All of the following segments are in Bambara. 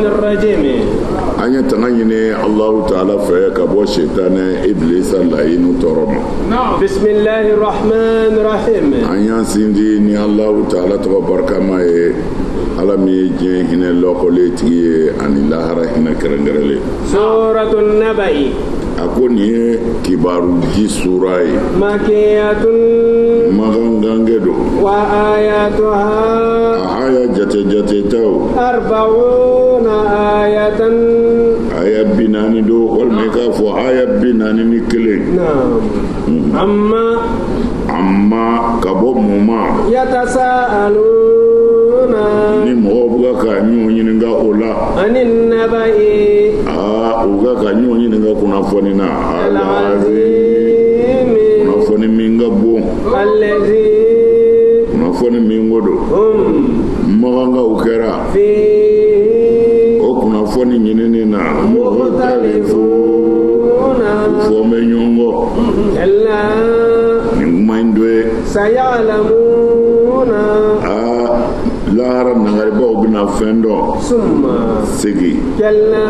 الرجيم أن تغني الله تعالى فيك أبو الشيطان إبليس اللعين ترم. بسم الله الرحمن الرحيم. أن سنديني الله تعالى تبارك ما على ميجي هنا لوكوليتي أن الله رحمه كرنجرلي. سورة النبأ. أكوني كبار جي سورة مكية مغنغنغدو وآياتها آية جت تو 40 آية آية بناني دو والميكا فو آية بناني نكلين. نعم. أما كبو مما يتساءلون ni mɔgɔ bɛ ka ɲɔgɔn ɲininka o la عن النبأ u ka ɲɔgɔn ɲininka kunnafoni na العظيم kunnafoni min ka bon الذي kunnafoni min ko don magankaw kɛra فيه o kunnafoni ɲinini na مختلفون fɔ bɛ ɲɔgɔn kɔ كلا nin kuma in do ye سيعلمون lahara nangaribaw bɛna fɛn dɔn ثم segi كلا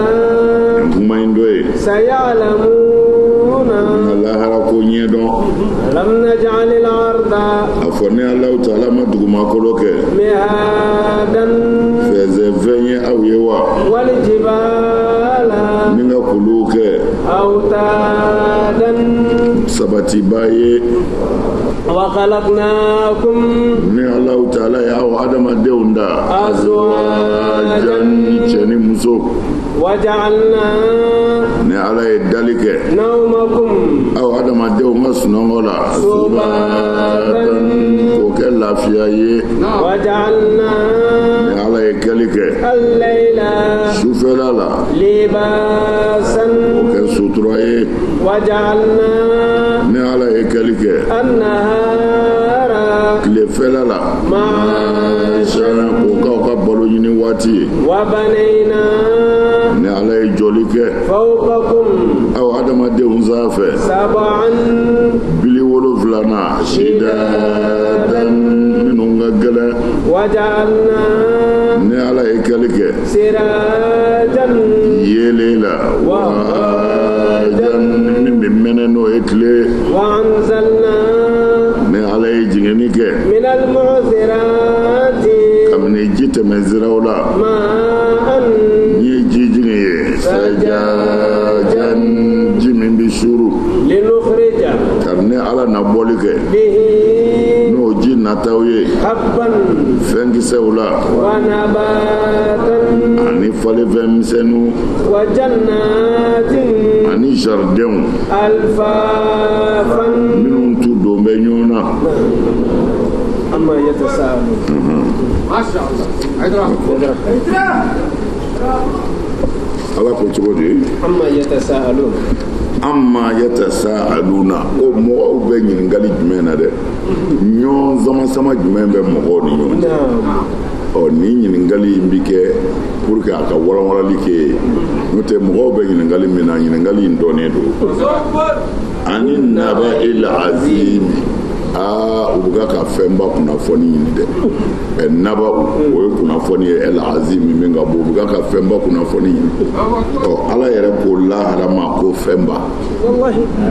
nin kuma in do ye سيعلمون nka lahara ko ɲɛ dɔn ألم نجعل الأرض a fɔ ni Alahu Taala ma dugumakolo kɛ مهادا fɛn ye aw ye wa والجبال ni ka kuluw kɛ أوتادا sabatiba ye وخلقناكم ni Alahu Taala y'aw adamadenw da أزواجا cɛ ni muso وجعلنا ni Ala ye dali kɛ نومكم aw adamadenw ka sunɔgɔ la subatan k'o kɛ lafiya ye وجعلنا ni Ala ye kɛli kɛ الليل sufɛla la لباسا k'o kɛ sutura ye وجعلنا ni Ala ye kɛli kɛ النهار tilefɛla la معاشا k'o k'aw ka balo ɲini waati ye وبنينا ni Ala ye jɔli kɛ فوقكم aw adamadenw sanfɛ 7 bili 7 sidadan minnu ka gɛlɛn وجعلنا ni Ala ye kɛli kɛ سراجا yeele la wajan min bɛ mɛnɛ n'o ye tile وأنزلنا ni Ala ye jigini kɛ من المعصرات kabini ji tɛmɛ siraw la ماء ni ye ji jigin ye sajajan ji min bɛ suru لنخرج kari ni Ala na bɔli kɛ به n'o ji nataw ye حبا fɛnkisɛw la ونباتا ani falefɛn misɛnninw وجنات ani jardinw ألفافا minnu t'u don bɛ ɲɔgɔn na أما يتساءلون ما شاء الله Ala ko cogo di أما يتساءلون amma yatasaaluna o mɔgɔw bɛ ɲininkali jumɛn na dɛ ɲɔgɔn sama jumɛn bɛ mɔgɔw ni ɲɔgɔn cɛ ni ɲininkali in bi kɛ pour que a ka walawalali kɛ n'o tɛ mɔgɔw bɛ ɲininkali min na ɲininkali in dɔnnen don ani naba il azim u bɛ ka fɛnba kunnafoni ɲini dɛ naba o ye kunnafoni ye el azim min ka bon u bɛ ka fɛnba kunnafoni ɲini Ala yɛrɛ ko lahara ma ko fɛnba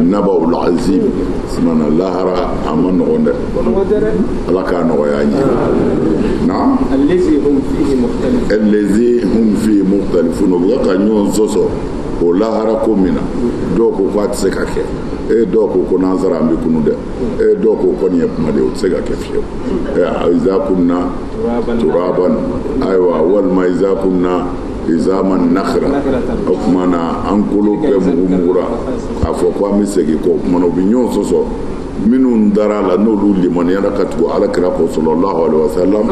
naba ul azim simana lahara a ma nɔgɔn dɛ Ala k'a nɔgɔya n ye na الذي hum fi mukhtalifun u bɛ ka ɲɔgɔn sɔsɔ o lahara ko min na dɔw ko k'a tɛ se ka kɛ dɔw ko nansara an bɛ kunu dɛ dɔw ko kɔni ye kuma de o tɛ se ka kɛ fiyewu iza kunna turaban ayiwa walima iza kunna izaman nakhra o kuma na an kolo bɛɛ mugumugura a fɔ ko an bɛ segin kɔ o kuma na u bɛ ɲɔgɔn sɔsɔ minnu dara la n'olu limaniyara ka tugu Alakira kɔ sallallahu alaihi wasallam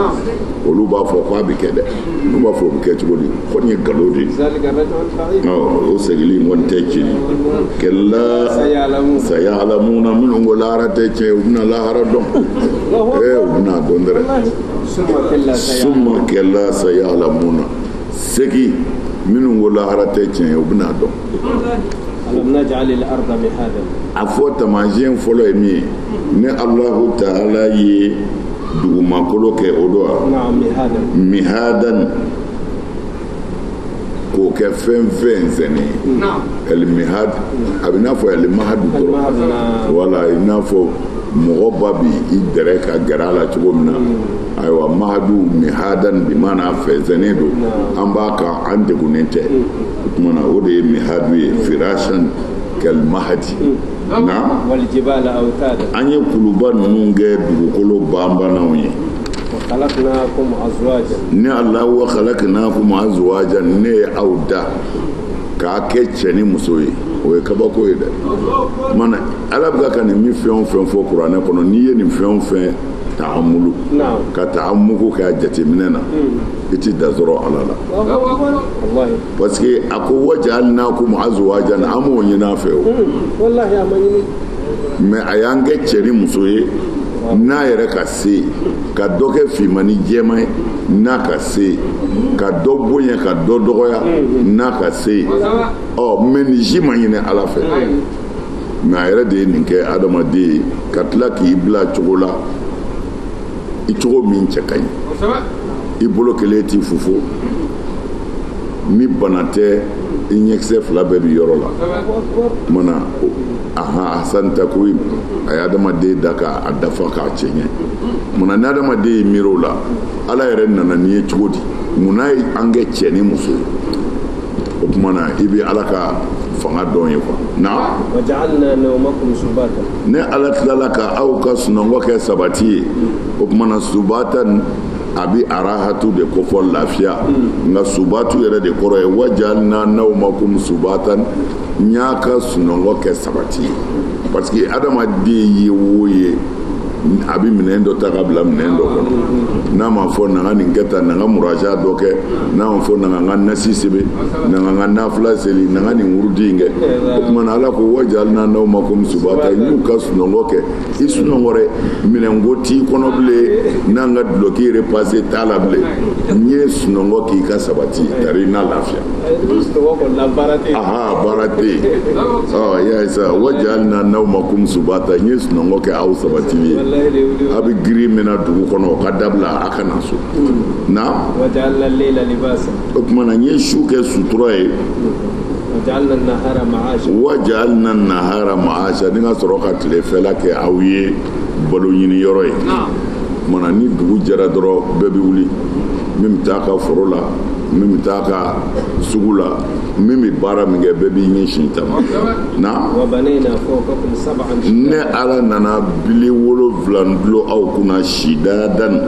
olu b'a fɔ ko a bɛ kɛ dɛ n'u b'a fɔ o bɛ kɛ cogo di ko nin ye nkalon de ye o segili in kɔni tɛ tiɲɛ kɛla sayalamuna minnu ko lahara tɛ tiɲɛ u bɛna lahara dɔn u bɛna dɔn dɛrɛ summa kɛla sayalamuna segi minnu ko lahara tɛ tiɲɛ u bɛna dɔn ألم نجعل الأرض مهادا afɔ tamasiyɛn fɔlɔ ye min ye ne Alahu Taala ye dugumakolo kɛ o don wa نعم مهادا mihadan k'o kɛ fɛn zɛnɛ elimihad a bɛ n'a fɔ elimahadu dɔrɔn wala i n'a fɔ mɔgɔ ba bi i dɛrɛ ka gɛrɛ a la cogo min na ayiwa mahadu mihadan bi maana fɛn zɛnɛ don an b'a kan an degunnen tɛ o tuma na o de ye mihadu ye firashan kɛlimahadi na an ye kuluba ninnu kɛ dugukolo banbanaw ye ni ala wa khalaqnakum azwajan ne aw da k'a kɛ cɛ ni muso ye o ye kabako ye dɛ mana ala bɛ ka nin min fɛn o fɛn fɔ kuranɛ kɔnɔ n'i ye nin fɛn o fɛn tahammulu ka tahammuku kɛ a jateminɛ na i ti da sɔrɔ ala la parce que a ko waja'alnakum azwajan an m'o ɲini a fɛ o mais a y'an kɛ cɛ ni muso ye n'a yɛrɛ ka se ka dɔ kɛ finmani jɛma ye n'a ka se ka dɔ bonya ka dɔ dɔgɔya n'a ka se mais nin si ma ɲini ala fɛ mais a yɛrɛ de ye nin kɛ adamaden ye ka tila k'i bila cogo la i cogo min cɛ ka ɲi i bolo kelen t'i fufo ni bana tɛ i ɲɛkisɛ fila bɛɛ bi yɔrɔ la mana asan takoyi a ye adamaden da k'a dafa k'a cɛ ɲɛ munna ni adamaden ye miiri o la ala yɛrɛ nana n'i ye cogo di munna ye an kɛ cɛ ni muso ye o tuma na i bɛ ala ka fanga dɔn ye quoi na ne ala tilala ka aw ka sunɔgɔ kɛ sabati ye o tuma na subatan a bi arahatu de kofɔ lafiya nka subatu yɛrɛ de kɔrɔ ye wajalna nawmakum subatan n y'a ka sunɔgɔ kɛ sabati ye parce que adamaden ye wo ye a bi minɛn dɔ ta ka bila minɛn dɔ kɔnɔ n'a ma fɔ na ka nin kɛ tan na ka muraja dɔ kɛ n'a ma fɔ na ka n ka nasi sebe na ka n ka nafila seli na ka nin wurudi in kɛ o tuma na ala ko wajalna nawmakum subatan n y'u ka sunɔgɔ kɛ i sunɔgɔ dɛ minɛnko t'i kɔnɔ bilen n'an ka duloki repase t'a la bilen n ye sunɔgɔ k'i ka sabati tari n'a lafiya baara tɛ yen y'a ye sa wajalna nawmakum subatan n ye sunɔgɔ kɛ aw sabatili ye a bɛ girin min na dugu kɔnɔ o ka dabila a ka na so na o tuma na n ye su kɛ sutura ye wajalna nahara ma'asha ni ka sɔrɔ ka tilefɛla kɛ aw ye balo ɲini yɔrɔ ye mana ni dugu jɛra dɔrɔn bɛɛ bɛ wuli min bɛ taa ka foro la min bɛ taa ka sugu la min bɛ baara min kɛ bɛɛ b'i ɲɛsin ta ma na ne ala nana bile 7 dulon aw kunna sidadan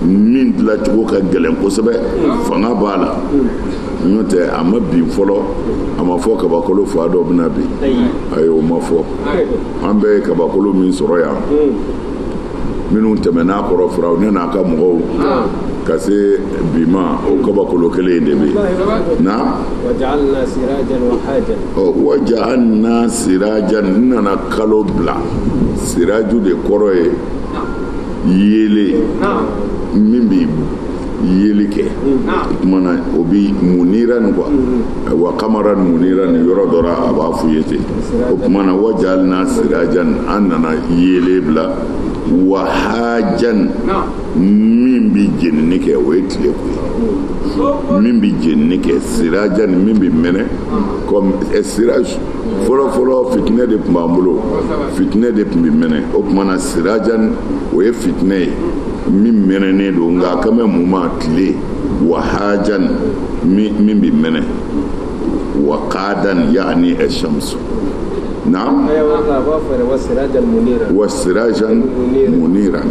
min dilancogo ka gɛlɛn kosɛbɛ fanga b'a la n'o tɛ a ma bin fɔlɔ a ma fɔ kabakolo fa dɔ bɛna bin ayi o ma fɔ an bɛ kabakolo min sɔrɔ yan minnu tɛmɛn'a kɔrɔ firaw ne n'a ka mɔgɔw ka se bi ma o kabakolo kelen de bɛ na waja'alna sirajan n nana kalo bila siraju de kɔrɔ ye yeele min bɛ yeeli kɛ o tuma na o bɛ muniran quoi wa kamaran muniran yɔrɔ dɔ la a b'a f'u ye ten o tuma na waja'alna sirajan an nana yeele bila wahajan min bi jenini kɛ o ye tile ko ye min bi jenini kɛ sirajan min bi mɛnɛ comme siraj fɔlɔ fitinɛ de tun b'an bolo fitinɛ de tun bi mɛnɛ o tuma na sirajan o ye fitinɛ ye min mɛnɛnen don nka a ka mɛn mun ma tile wahajan min bi mɛnɛ waqadan yaani ash-shams نعم وسراجا منيرا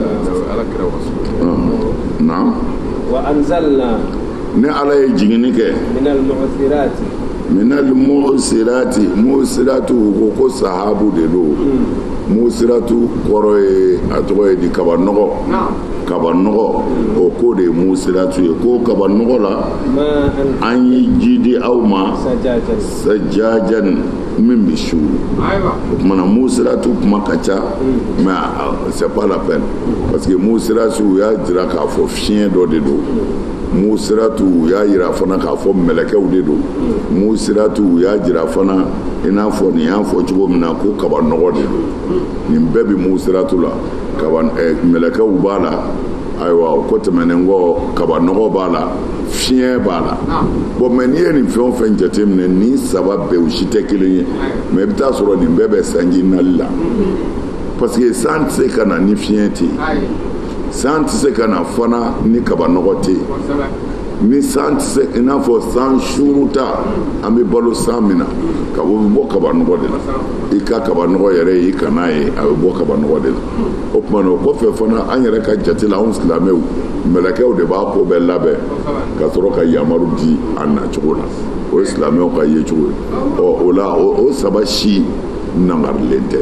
نعم وأنزلنا نعلى يجينك من المعصرات معصرات وكو صحابو دلو معصرات كوروي اتوي دي كبانوغو o ko de musiratu ye ko kabanogo la an yi jidi aw ma sajajan min bi su o kumana musiratu kuma ka ca mais c'est pas la peine parce que musiratu y'a jira k'a fɔ fiɲɛ dɔ de don musiratu y'a jira fana k'a fɔ mɛlɛkɛw de don musiratu y'a jira fana i n'a fɔ nin y'a fɔ cogo min na ko kabanogo de don nin bɛɛ bi musiratu la mɛlɛkɛw b'a la ayiwa o ko tɛmɛnen kɔ kabanɔgɔ b'a la fiɲɛ b'a la bon mais n'i ye nin fɛn o fɛn jateminɛ nin saba bɛɛ o si tɛ kelen ye mais i bɛ taa sɔrɔ nin bɛɛ bɛ sanji nali la parce que san tɛ se ka na ni fiɲɛ tɛ yen san tɛ se ka na fana ni kabanɔgɔ tɛ yen ni san tɛ se i n'a fɔ san suruta an bɛ balo san min na ka bɔ kabanɔgɔ de la i ka kabanɔgɔ yɛrɛ i kan'a ye a bɛ bɔ kabanɔgɔ de la o tuma na o kɔfɛ fana an yɛrɛ ka jate la anw silamɛw mɛlɛkɛw de b'a ko bɛɛ labɛn ka sɔrɔ ka yamaru di a nacogo la o ye silamɛw ka yecogo ye o la o saba si nangarilen tɛ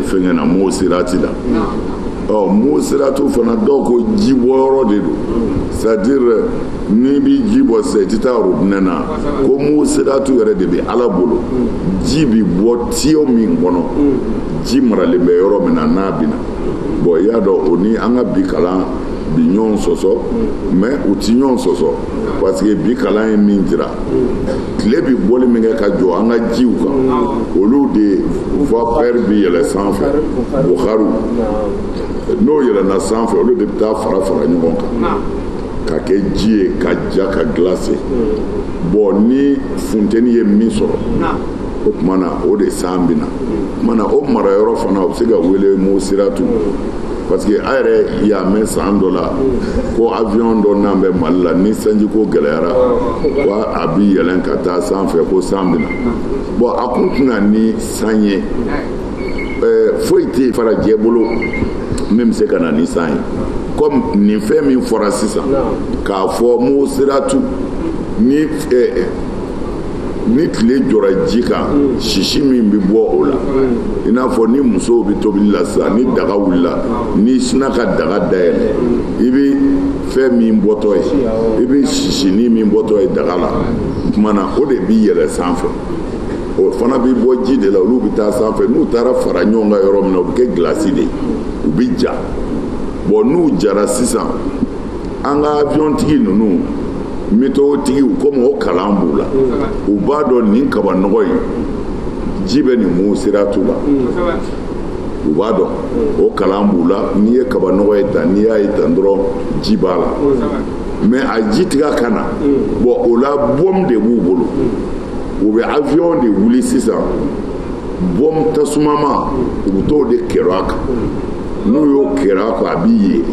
fɛnkɛ na m'o sirati la m'o siratu fana dɔw ko ji bɔyɔrɔ de don c'est-à-dire n'i bɛ ji bɔ sisan i tɛ taa robinet na ko m'o siratu yɛrɛ de bɛ ala bolo ji bɛ bɔ tiyo min kɔnɔ ji maralen bɛ yɔrɔ min na n'a bɛ na bon i y'a dɔn o ni an ka bi kalan bi ɲɔgɔn sɔsɔ mais u ti ɲɔgɔn sɔsɔ parce que bi kalan ye min dira tile bi bɔli min kɛ ka jɔ an ka jiw kan olu de vapeur bi yɛlɛ sanfɛ bukaru n'o yɛlɛnna sanfɛ olu de bɛ taa fara fara ɲɔgɔn kan ka kɛ ji ye ka ja ka glace bon ni funteni ye min sɔrɔ o tuma na o de san bɛ na o tuma na o marayɔrɔ fana o bɛ se ka wele m'o siratu parce que a yɛrɛ y'a mɛn san dɔ la ko avion dɔ n'an bɛ mali la ni sanjiko gɛlɛyara ko a bi yɛlɛn ka taa sanfɛ ko san bɛ na bon a kun tɛna ni san ye foyi tɛ fara jɛ bolo min bɛ se ka na ni san ye comme nin fɛn min fɔra sisan k'a fɔ m'o siratu ni tile jɔra ji kan sisi min bɛ bɔ o la i n'a fɔ ni musow bɛ tobili la sisan ni daga wulila ni sinna ka daga dayɛlɛ i bɛ fɛn min bɔtɔ ye i bɛ sisinin min bɔtɔ ye daga la o tuma na o de bɛ yɛlɛ sanfɛ o fana bɛ bɔ ji de la olu bɛ taa sanfɛ n'u taara fara ɲɔgɔn kan yɔrɔ min na o bɛ kɛ gilasi de ye u bɛ ja bon n'u jara sisan an ka avion tigi ninnu météo tigiw comme o kalan b'u la u b'a dɔn nin kabanɔgɔ in ji bɛ nin m'o siratu la u b'a dɔn o kalan b'u la n'i ye kabanɔgɔ ye tan n'i y'a ye tan dɔrɔn ji b'a la mais a ji tigɛ ka na bon o la bɔm de b'u bolo u bɛ avion de wuli sisan bɔm tasumama u bɛ t'o de kɛrɛ a kan n'u y'o kɛrɛ a kan a bɛ yɛlɛ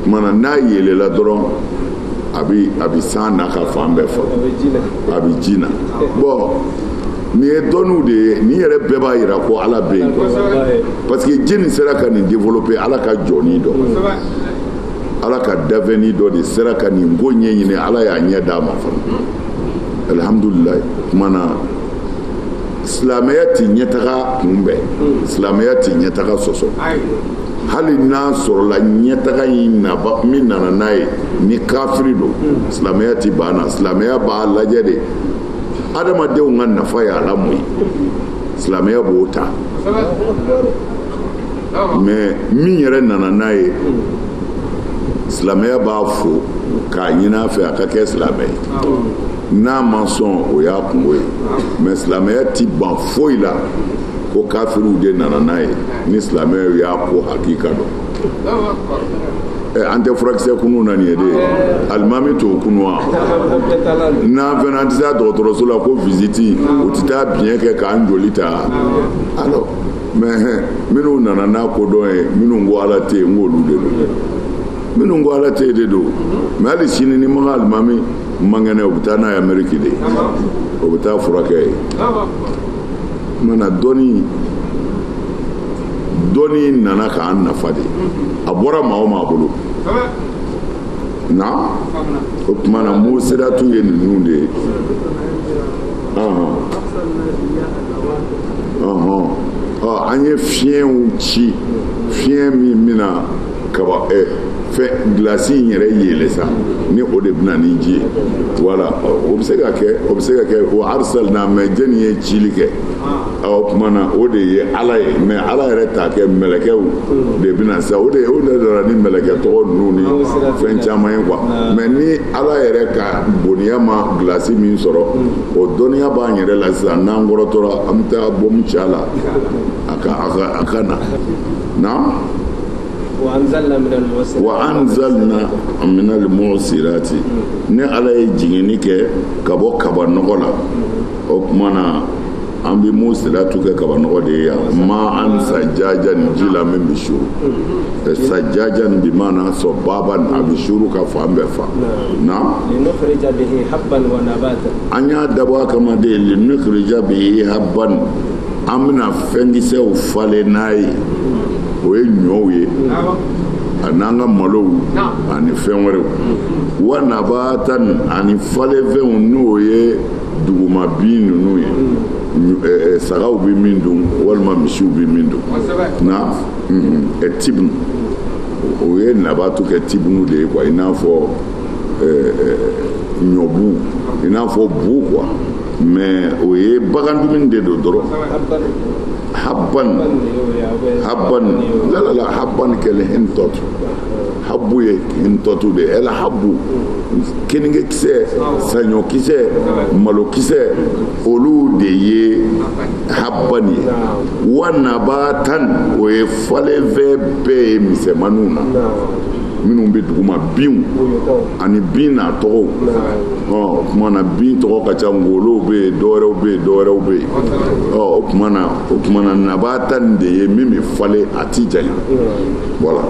kumana n'a yɛlɛla dɔrɔn a bɛ san n'a ka fan bɛɛ fɔ a bɛ ji na bon nin ye dɔnniw de ye nin yɛrɛ bɛɛ b'a jira ko ala bɛ yen parce que ji nin sera ka nin développer ala ka jɔni dɔ ala ka daveni dɔ de sera ka nin ko ɲɛɲini ala y'a ɲɛ d'a ma fana alhamdulilayi kumana silamɛya tɛ ɲɛtaga kunbɛn silamɛya tɛ ɲɛtaga sɔsɔ hali n'a sɔrɔla ɲɛtaga in min nana n'a ye ni kafiri don silamɛya tɛ ban na silamɛya b'a lajɛ de adamadenw ka nafa y'a la mun ye silamɛya b'o ta mais min yɛrɛ nana n'a ye silamɛya b'a fo k'a ɲini a fɛ a ka kɛ silamɛ ye n'a ma sɔn o y'a kungo ye mais silamɛya tɛ ban foyi la ko kafiriw de nana n'a ye ni silamɛw y'a ko hakika dɔn an tɛ furakisɛ kunu na nin ye de alimami t'o kunu wa n'an fɛnɛ an tɛ taa dɔgɔtɔrɔso la ko visiti o tɛ taa biɲɛ kɛ k'an joli ta alors mais minnu nana n'a kodɔn ye minnu ko ala tɛ yen n k'olu de don minnu ko ala tɛ yen de don mais hali sini ni makan alimami man kɛnɛ o bɛ taa n'a ye Amérique de o bɛ taa furakɛ ye mana dɔnni nana k'an nafa de a bɔra maa o maa bolo na o tuma na m'o siratu ye ninnu de ye an ye fiɲɛw ci fiɲɛ min bɛna kaba fɛn gilasi in yɛrɛ yɛlɛ sa ni o de bɛna ni ji ye voilà o bɛ se ka kɛ o arsalna mais jɛni ye cili kɛ o tuma na o de ye ala ye mais ala yɛrɛ t'a kɛ mɛlɛkɛw de bɛna sa o de dara ni mɛlɛkɛ tɔgɔ ninnu ni fɛn caman ye quoi mais ni ala yɛrɛ ka boniya ma gilasi min sɔrɔ o dɔnniya b'an yɛrɛ la sisan n'an kɔrɔtɔra an bɛ taa bɔmu ci a la a ka na wa anzalna min al-mu'sirati ne ala ye jigini kɛ ka bɔ kaba nɔgɔ la o kumana an bɛ musiratu kɛ kaba nɔgɔ de ye yan ma an sajajan ji la min bɛ suru sajajan bi maana sɔbaban a bɛ suru ka fan bɛɛ fa na an y'a dabɔ a kama de linukhrija bihi habban an bɛna fɛnkisɛw falen n'a ye o ye ɲɔw ye a n'an ka malow ani fɛn wɛrɛw wa nabatan ani falenfɛnw n'o ye duguma bin ninnu ye sagaw bɛ min dun walima misiw bɛ min dun na tibnu o ye nabatu kɛ tibnu de ye quoi i n'a fɔ ɲɔbu i n'a fɔ bu quoi mais o ye bagan dumuni de don dɔrɔn habban la habban kɛlɛ hintɔtu habu ye hintɔtu de ɛla habu kenige kisɛ saɲɔ kisɛ malo kisɛ olu de ye habban ye wa nabatan o ye falenfɛn bɛɛ ye misɛnmaninw na minnu bɛ duguma binw ani bin n'a tɔgɔw o kumana bin tɔgɔ ka ca ngolo bɛ yen dɔwɛrɛw bɛ yen dɔwɛrɛw bɛ yen o kumana nabata nin de ye min bɛ falen a ti janya voilà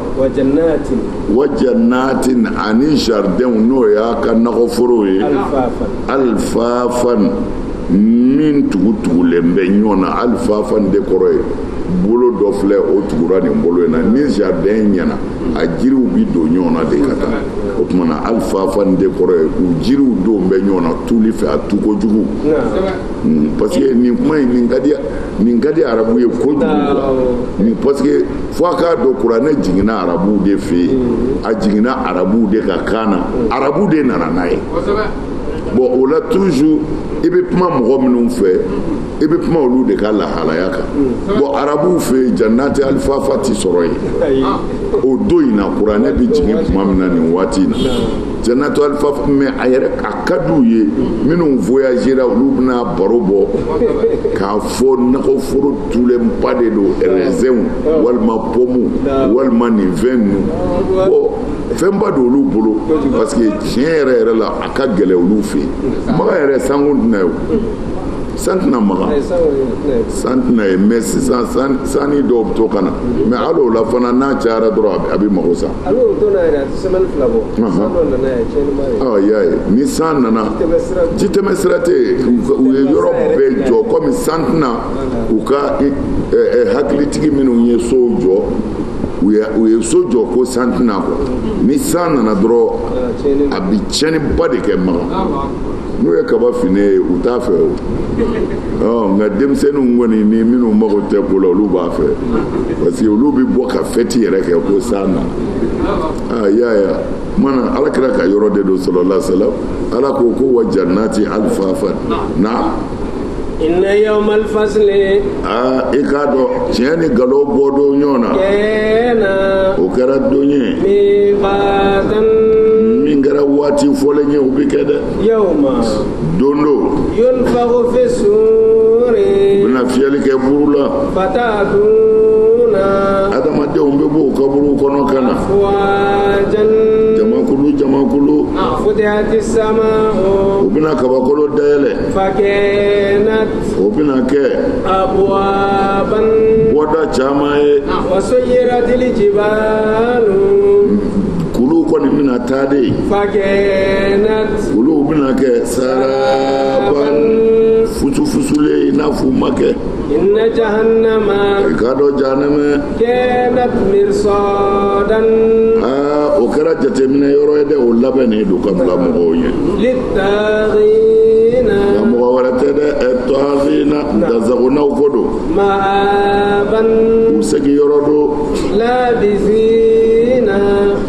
wa jannatin ani jardin n'o y'a ka nakɔforo ye alfafan min tugutugulen bɛ ɲɔgɔn na alfafan de kɔrɔ ye bolo dɔ filɛ o tugura nin bolo in na ni jardin ɲɛna a jiriw bi don ɲɔgɔn na de ka taa o tumana alfafan de kɔrɔ ye u jiriw don bɛ ɲɔgɔn na tuli fɛ a tu kojugu parce que nin kuma in nin ka di arabu ye kojugu nin parce que fo a k'a dɔn kuranɛ jiginna arabuw de fɛ yen a jiginna arabuw de ka kan na arabuw de nana n'a ye bon o la toujours i bɛ kuma mɔgɔ minnu fɛ i bɛ kuma olu de ka lahalaya kan bon arabuw fɛ jannati alifafa ti sɔrɔ yen o don in na kuranɛ bɛ jigin tuma min na nin waati in na jannati alifafa mais a yɛrɛ a ka d'u ye minnu voyagera olu bɛna baro bɔ k'a fɔ nakɔforo tulenba de don raisin walima pomme walima nin fɛn ninnu bon fɛnba don olu bolo parce que tiɲɛ yɛrɛ yɛrɛ la a ka gɛlɛ olu fɛ yen maga yɛrɛ sanko tɛna ye o san tɛna maga san tɛna ye mais sisan sanni dɔw bɛ to ka na mais hali o la fana n'a cayara dɔrɔn a bɛ mago sa y'a ye ni san nana jitɛmɛ sira tɛ yen u ye yɔrɔ bɛɛ jɔ komi san tɛna u ka hakilitigi minnu ye sow jɔ u ye so jɔ ko san tɛna kɔ ni san nana dɔrɔn a bɛ tiɲɛniba de kɛ maga n'u ye kaba fini ye u t'a fɛ o nka denmisɛnninw kɔni ni minnu mago tɛ ko la olu b'a fɛ parce que olu bɛ bɔ ka fɛti yɛrɛ kɛ ko san nana y'a mana alakira ka yɔrɔ de don sallallahu alaihi wasallam ala ko wa jannati alfafan na inna yawmal fasli i k'a dɔn tiɲɛ ni nkalon bɔ don ɲɔgɔn na o kɛra don ye min kɛra waati fɔlen ye o bɛ kɛ dɛ don yunfagu fi suri u bɛna fiyɛli kɛ buru la adamadenw bɛ bɔ o kaburu kɔnɔ ka na jamakulu u bɛna kabakolo dayɛlɛ o bɛna kɛ bɔda caman ye kulu kɔni bɛna taa de kulu bɛna kɛ saraban fusufusulen i n'a fɔ u ma kɛ inna jahannama i k'a dɔn jahannama kanat mirsadan o kɛra jateminɛ yɔrɔ ye dɛ o labɛnnen don ka bila mɔgɔw ɲɛ littagina nka mɔgɔ wɛrɛ tɛ dɛ tagina dazagonaw ko don maaban u segiyɔrɔ don labisina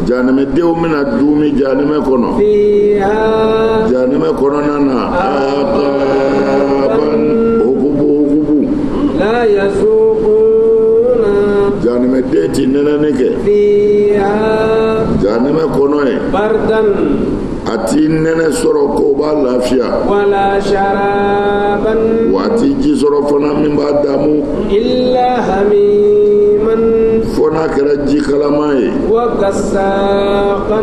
jahannamadenw bɛna dumi jahannama kɔnɔ fiha jahannama kɔnɔna na la yasuquna jahannamaden ti nɛnɛni kɛ fiha jahannama kɔnɔ ye bardan a ti nɛnɛ sɔrɔ ko b'a lafiya wala sharaban wa a ti ji sɔrɔ fana min b'a damu illa hamiman fo n'a kɛra ji kalaman ye وكساقا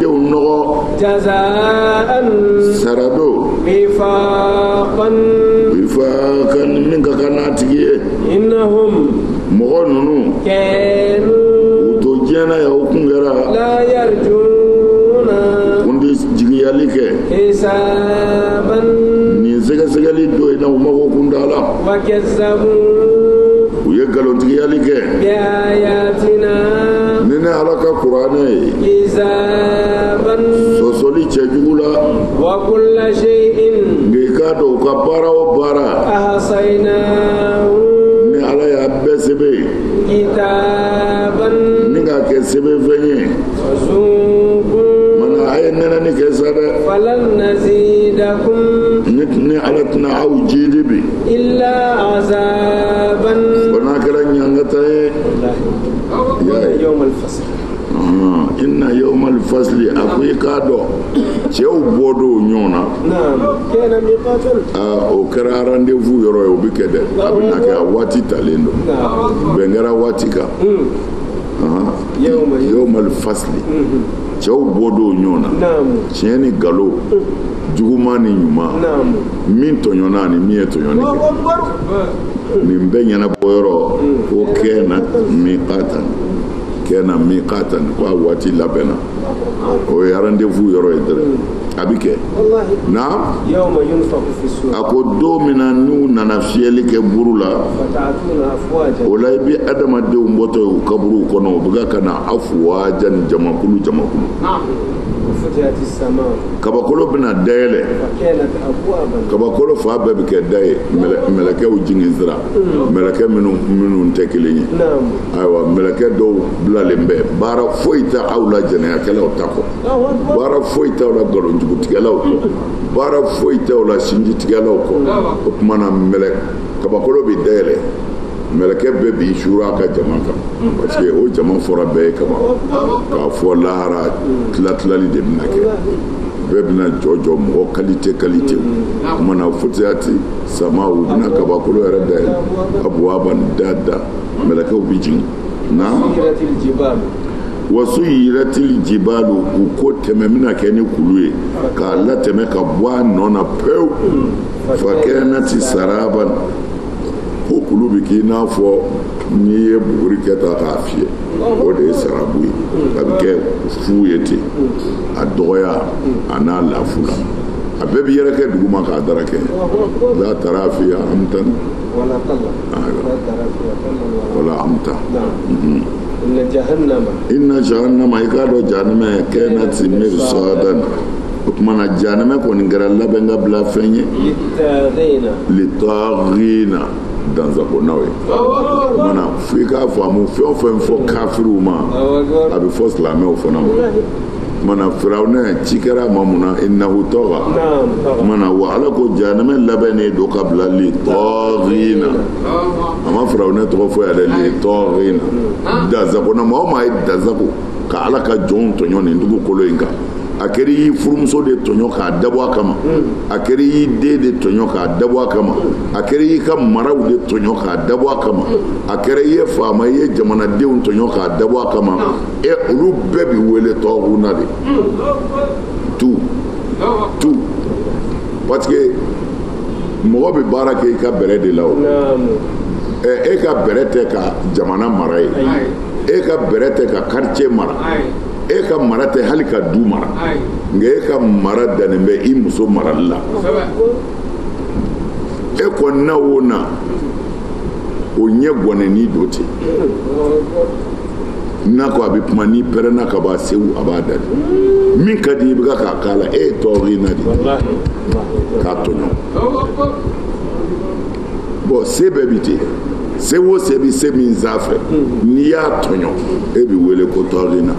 denw nɔgɔ جزاء sarado وفاقا ifa kan min ka kan n'a tigi ye إنهم mɔgɔ ninnu كانوا u to diɲɛna ya u kun kɛra لا يرجون kundi jigiyali kɛ حسابا nin sɛgɛsɛgɛli do ye na u mago kun da la وكذبوا u ye nkalontigiyali kɛ بآياتنا ni ne ala ka kuranɛ ye كذابا sɔsɔli cɛjugu la وكل شيء nka i k'a dɔn u ka baara o baara أحصيناه ni ala y'a bɛɛ sɛbɛ كتابا ni k'a kɛ sɛbɛnfɛn ye فذوقوا mana a ye nɛnɛni kɛ sa dɛ فلن نزيدكم ni ala tɛna aw jidi bi إلا عذابا fo n'a kɛra ɲangata ye y'a ye يوم الفصل inna yawmal fasli a ko i k'a dɔn cɛw bɔ don ɲɔgɔn na نعم كان ميقاتا o kɛra rendez-vous yɔrɔ ye o bɛ kɛ dɛ a bɛ na kɛ a waati talen don نعم bɛn kɛra waati kan yawmal fasli cɛw bɔ don ɲɔgɔn na نعم tiɲɛ ni galo juguman ni ɲuman نعم min tɔɲɔna ani min ye tɔɲɔni الله kɛ أكبر nin bɛɛ ɲɛnabɔ yɔrɔ ko kɛna miqatan kɛna miqatan ko a waati labɛnna o ye rendez-vous yɔrɔ ye dɛrɛ a bɛ kɛ والله na يوم ينفخ في السور a ko don min na n'u nana fiyɛli kɛ buru la فتعتون أفواجا o la i bɛ adamadenw bɔtɔ ye u kaburuw kɔnɔ u bɛ ka na afuwajan jamakulu jamakulu وفتحت السماء kabakolo bɛna dayɛlɛ فكانت أبوابا kabakolo fa bɛɛ bɛ kɛ da ye mɛlɛkɛw jigin sira mɛlɛkɛ minnu tɛ kelen ye نعم ayiwa mɛlɛkɛ dɔw bilalen bɛ baara foyi tɛ aw la jɛnɛyakɛlaw ta kɔ الله أكبر baara foyi tɛ aw la nkalonjugutigɛlaw kɔ baara foyi tɛ aw la sinjitigɛlaw kɔ o tuma na kabakolo bɛ dayɛlɛ mɛlɛkɛ bɛɛ b'i sura a ka jama kan parce que o jama fɔra bɛɛ ye kama k'a fɔ lahara tilatilali de bɛna kɛ bɛɛ bɛna jɔ mɔgɔ kalite o mana futiyati sama u bɛna kabakolo yɛrɛ dayɛlɛ abuwaba da mɛlɛkɛw bɛ jigin na سيرت الجبال wasu yiratil jibalu u ko tɛmɛ bɛna kɛ ni kulu ye k'a latɛmɛ ka bɔ a nɔ na pewu fa kɛnɛti saraban o kulu bɛ k'i n'a fɔ n'i ye buguri kɛ ta k'a fiyɛ o de ye sarabu ye a bɛ kɛ fu ye ten a dɔgɔya a n'a lafula a bɛɛ bɛ yɛrɛ kɛ duguma k'a dara kɛ za taara fiya amtan ولا قلة wala amta نعم إن جهنم inna jahannama i k'a dɔn jahannama kɛnɛti mirsadan o tuma na jahannama kɔni kɛra labɛn ka bila fɛn ye للطاغين litaghina danzakonaw ye mana f'i k'a faamu fɛn o fɛn fɔ kafiriw ma الله a أكبر bɛ fɔ silamɛw fana ma mana firawuna ci kɛra ma mun na innahu tɔgɔ نعم طبعا mana wa ala ko jahannama labɛnnen don ka bila litaghina a ma firawuna tɔgɔ fɔ yan dɛ litaghina danzakona maa o maa ye danzako ka ala ka jɔnw tɔɲɔ nin dugukolo in kan a kɛra i y'i furumuso de tɔɲɔ k'a dabɔ a kama a kɛra i y'i den de tɔɲɔ k'a dabɔ a kama a kɛra i y'i ka maraw de tɔɲɔ k'a dabɔ a kama a kɛra i ye faama i ye jamanadenw tɔɲɔ k'a dabɔ a kama olu bɛɛ bi wele tɔguna de tu parce que mɔgɔ bɛ baara kɛ i ka bɛrɛ de la o نعم e ka bɛrɛ tɛ ka jamana mara ye e ka bɛrɛ tɛ ka quartier mara e ka mara tɛ hali ka du mara nka e ka mara dannen bɛ i muso marali la e kɔni na o na o ɲɛ gɔnɛni do ten n'a ko a bɛ kuma n'i pɛrɛnna ka bɔ a sewu a b'a dali min ka di i bɛ k'a k'a la e ye tɔɔrɔ na de والله k'a tɔɲɔ bon se bɛɛ bi ten se o se bi se min sanfɛ n'i y'a tɔɲɔ e bi wele ko tɔɔrɔ na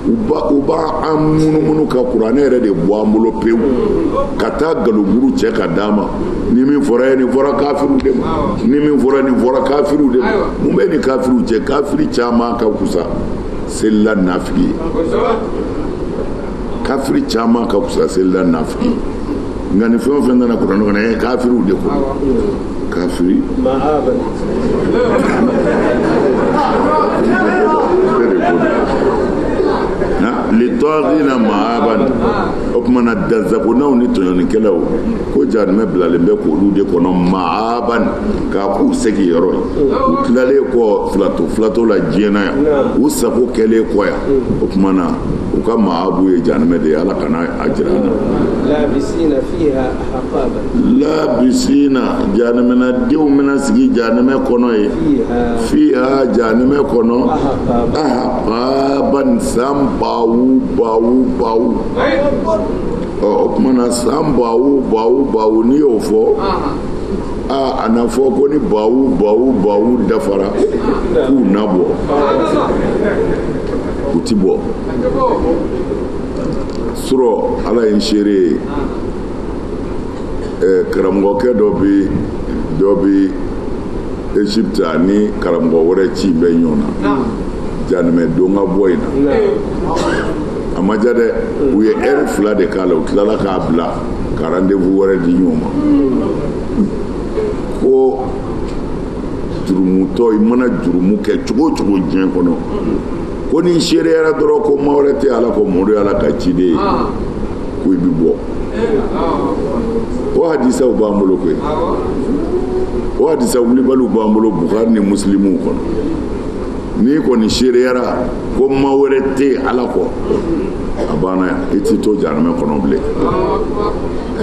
u b'a an munumunu ka kuranɛ yɛrɛ de bɔ an bolo pewu ka taa galoguru cɛ ka d'a ma ni min fɔra ye nin fɔra kafiriw de ma ni min fɔra nin fɔra kafiriw de ma mun bɛ ni kafiriw cɛ kafiri caman ka kusa selila nafigi ye kafiri caman ka kusa selila nafigi nka ni fɛn o fɛn nana kuranɛ kɔnɔ kafiriw de ko kafiri مآبا litɔgina maaban o kumana dansakonaw ni tɔɲɔnikɛlaw ko jahanɛmɛ bilalen bɛ k'olu de kɔnɔ maaban k'a k'u segi yɔrɔ ye u tilalen kɔ filato la diɲɛ na yan u sago kɛlen kɔ yan o kumana u ka maabu ye jahanɛmɛ de ye ala kana a jira an na labisina jahanɛmɛna denw bɛna sigi jahanɛmɛ kɔnɔ ye fiha jahanɛmɛ kɔnɔ ahababan san bawu o kumana san bawu n'i y'o fɔ a na fɔ ko ni bawu dafara k'u nabɔ u ti bɔ surɔ ala ye n seere karamɔgɔkɛ dɔ bi Egypte ani karamɔgɔ wɛrɛ ci bɛ ɲɔgɔn na jahanɛmɛ don ka bɔ in na a ma ja dɛ u ye heure 2 de k'a la u tilala k'a bila ka rendez-vous wɛrɛ di ɲɔgɔn ma ko jurumutɔ i mana jurumu kɛ cogo o cogo diɲɛ kɔnɔ ko ni seereyara dɔrɔn ko maa wɛrɛ tɛ ala ko mɔdɔ ye ala ka ciden ye ko i bi bɔ o hadisaw b'an bolo koyi o hadisa wulibaliw b'an bolo Bukhari ni Muslimuw kɔnɔ n'i kɔni seereyara ko maa wɛrɛ tɛ ala kɔ a banna i t'i to jahanɛmɛ kɔnɔ bilen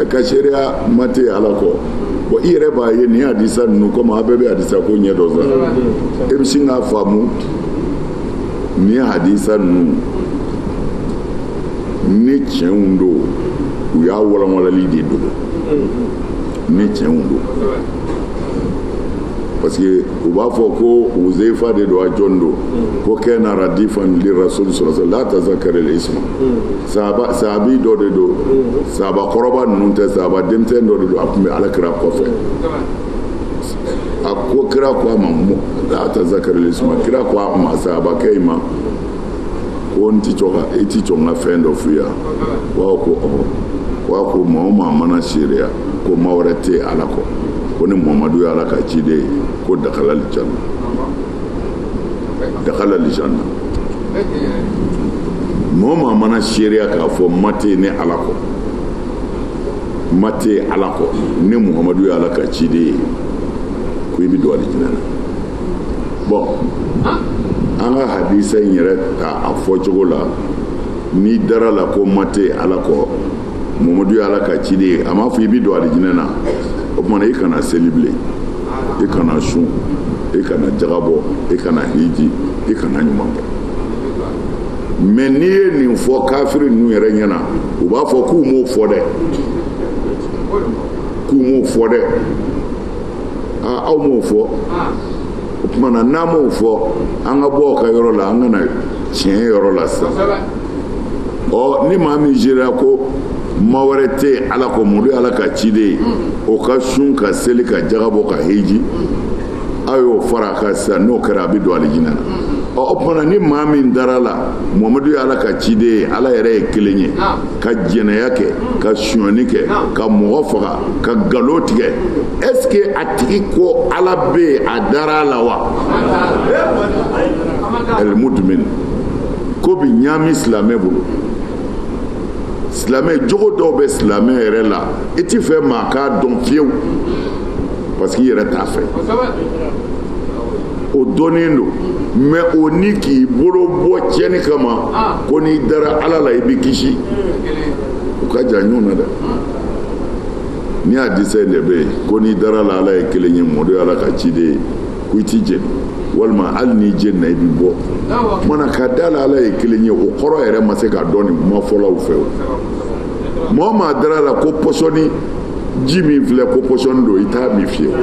ka seereya ma tɛ ala kɔ bon i yɛrɛ b'a ye nin hadisa ninnu komi a bɛɛ bɛ hadisa ko ɲɛ dɔ sa e bɛ sin k'a faamu nin hadisa ninnu ni tiɲɛw don u y'a walawalali de don ni tiɲɛw don parce que u b'a fɔ ko Uzaifa de don a jɔn don ko kana radifan li rasul sallallahu la tazakar al isma sahabi dɔ de don sahaba kɔrɔba ninnu tɛ sahaba denmisɛn dɔ de don a tun bɛ alakira kɔfɛ a ko kira ko a ma la tazakar al isma kira ko a ma sahabakɛ ma ko i ti jɔ ka fɛn dɔ f'i ya wa ko maa o maa mana seereya ko maa wɛrɛ tɛ ala kɔ ko ni Muhamadu ye ala ka ciden ye ko dakhala aljanna maa o maa mana seereya k'a fɔ ma tɛ ni ala kɔ ni Muhamadu ye ala ka ciden ye ko i bɛ don alijinɛ na bon an ka hadisa in yɛrɛ ta a fɔcogo la n'i dara la ko ma tɛ ala kɔ Muhamadu ye ala ka ciden ye a m'a fɔ i bɛ don alijinɛ na o kumana i kana seli bilen i kana sun i kana jagabɔ i kana hiji i kana ɲuman kɛ mais n'i ye nin fɔ kafiri ninnu yɛrɛ ɲɛna u b'a fɔ k'u m'o fɔ dɛ aw m'o fɔ o kumana n'an m'o fɔ an ka bɔ ka yɔrɔ la an kana tiɲɛ yɔrɔ la sisan ni maa min jira ko maa wɛrɛ tɛ ala ko mɔdɔ ye ala ka ciden ye o ka sun ka seli ka jagabɔ ka hiji aw y'o fara a kan sisan n'o kɛra a bɛ don alijinɛ na o kumana ni maa min dara la Muhamadu ye ala ka ciden ye ala yɛrɛ ye kelen ye ka jɛnɛya kɛ ka sonyani kɛ ka mɔgɔ faga ka nkalon tigɛ est-ce que a tigi ko ala bɛ yen a dara a la wa ɛlmudmin ko bi ɲaami silamɛ bolo silamɛ jogo dɔw bɛ silamɛ yɛrɛ la i t'i fɛ maa k'a dɔn fiyewu parce que i yɛrɛ t'a fɛ o dɔnnen don mais o ni k'i bolo bɔ tiɲɛni kama ko n'i dara ala la i bɛ kisi o ka jan ɲɔgɔn na dɛ ni hadisa in de bɛ yen ko n'i dara la ala ye kelen ye mɔdɔ ye ala ka ciden ye ko i t'i jeni walima hali n'i jenina i bɛ bɔ mana ka da la ala ye kelen ye o kɔrɔ yɛrɛ ma se ka dɔn nin kuma fɔlaw fɛ o mɔgɔ maa dara la ko pɔsɔni ji min filɛ ko pɔsɔni don i t'a min fiyewu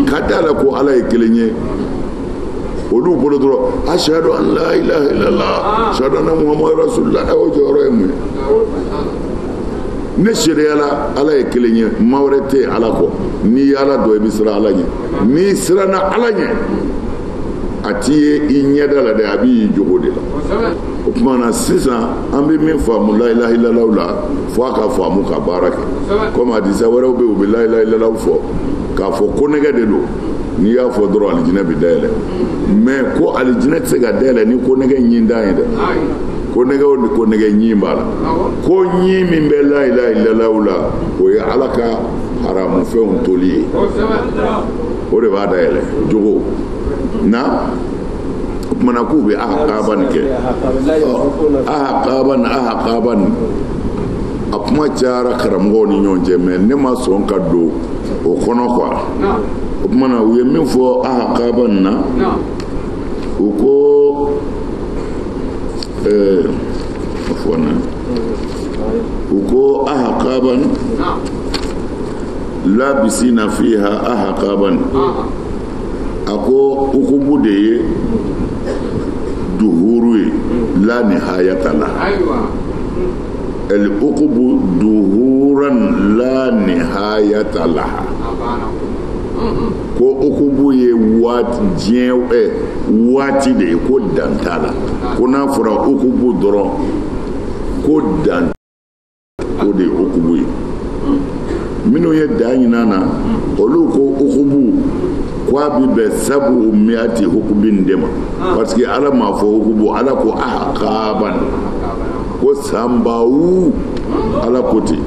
ka da la ko ala ye kelen ye olu bolo dɔrɔn ashhadu an la ilaha illallah ashhadu anna muhammadu rasulullah o jɔyɔrɔ ye mun ye ne sereyala ala ye kelen ye maa wɛrɛ tɛ ala kɔ n'i ye ala dɔn i bɛ siran ala ɲɛ n'i siranna ala ɲɛ a t'i ye i ɲɛda la dɛ a b'i jogo de la o tuma na sisan an bɛ min faamu la ilaha illallah la fo a ka faamu ka baara kɛ komi hadisa wɛrɛw bɛ yen u bɛ la ilaha illallah fɔ k'a fɔ ko nɛgɛ de don n'i y'a fɔ dɔrɔn alijinɛ bɛ dayɛlɛ mais ko alijinɛ tɛ se ka dayɛlɛ ni ko nɛgɛ ɲin da ye dɛ ko nɛgɛ o ko nɛgɛ ɲin b'a la ko ɲin min bɛ la ilaha illallah la o ye ala ka haramu fɛnw toli ye o de b'a dayɛlɛ jogo na o kumana k'u bɛ ahaqaban kɛ ahaqaban a kuma cayara karamɔgɔw ni ɲɔgɔn cɛ mais ne ma sɔn ka don o kɔnɔ quoi o kumana u ye min fɔ ahaqaban na u ko u ko ahaqaban labisina fiha ahaqaban a ko ukubu de ye duhuru ye la nihayata la el ukubu duhuran la nihayata la ko ukubu ye waati de ye ko dantala ko n'a fɔra ukubu dɔrɔn ko dan o de ye ukubu ye minnu ye da ɲinan na olu ko ukubu ko a bi bɛn sabu miati hukubin de ma parce que ala m'a fɔ ukubu ala ko ahaqaban ko sanbawu ala ko ten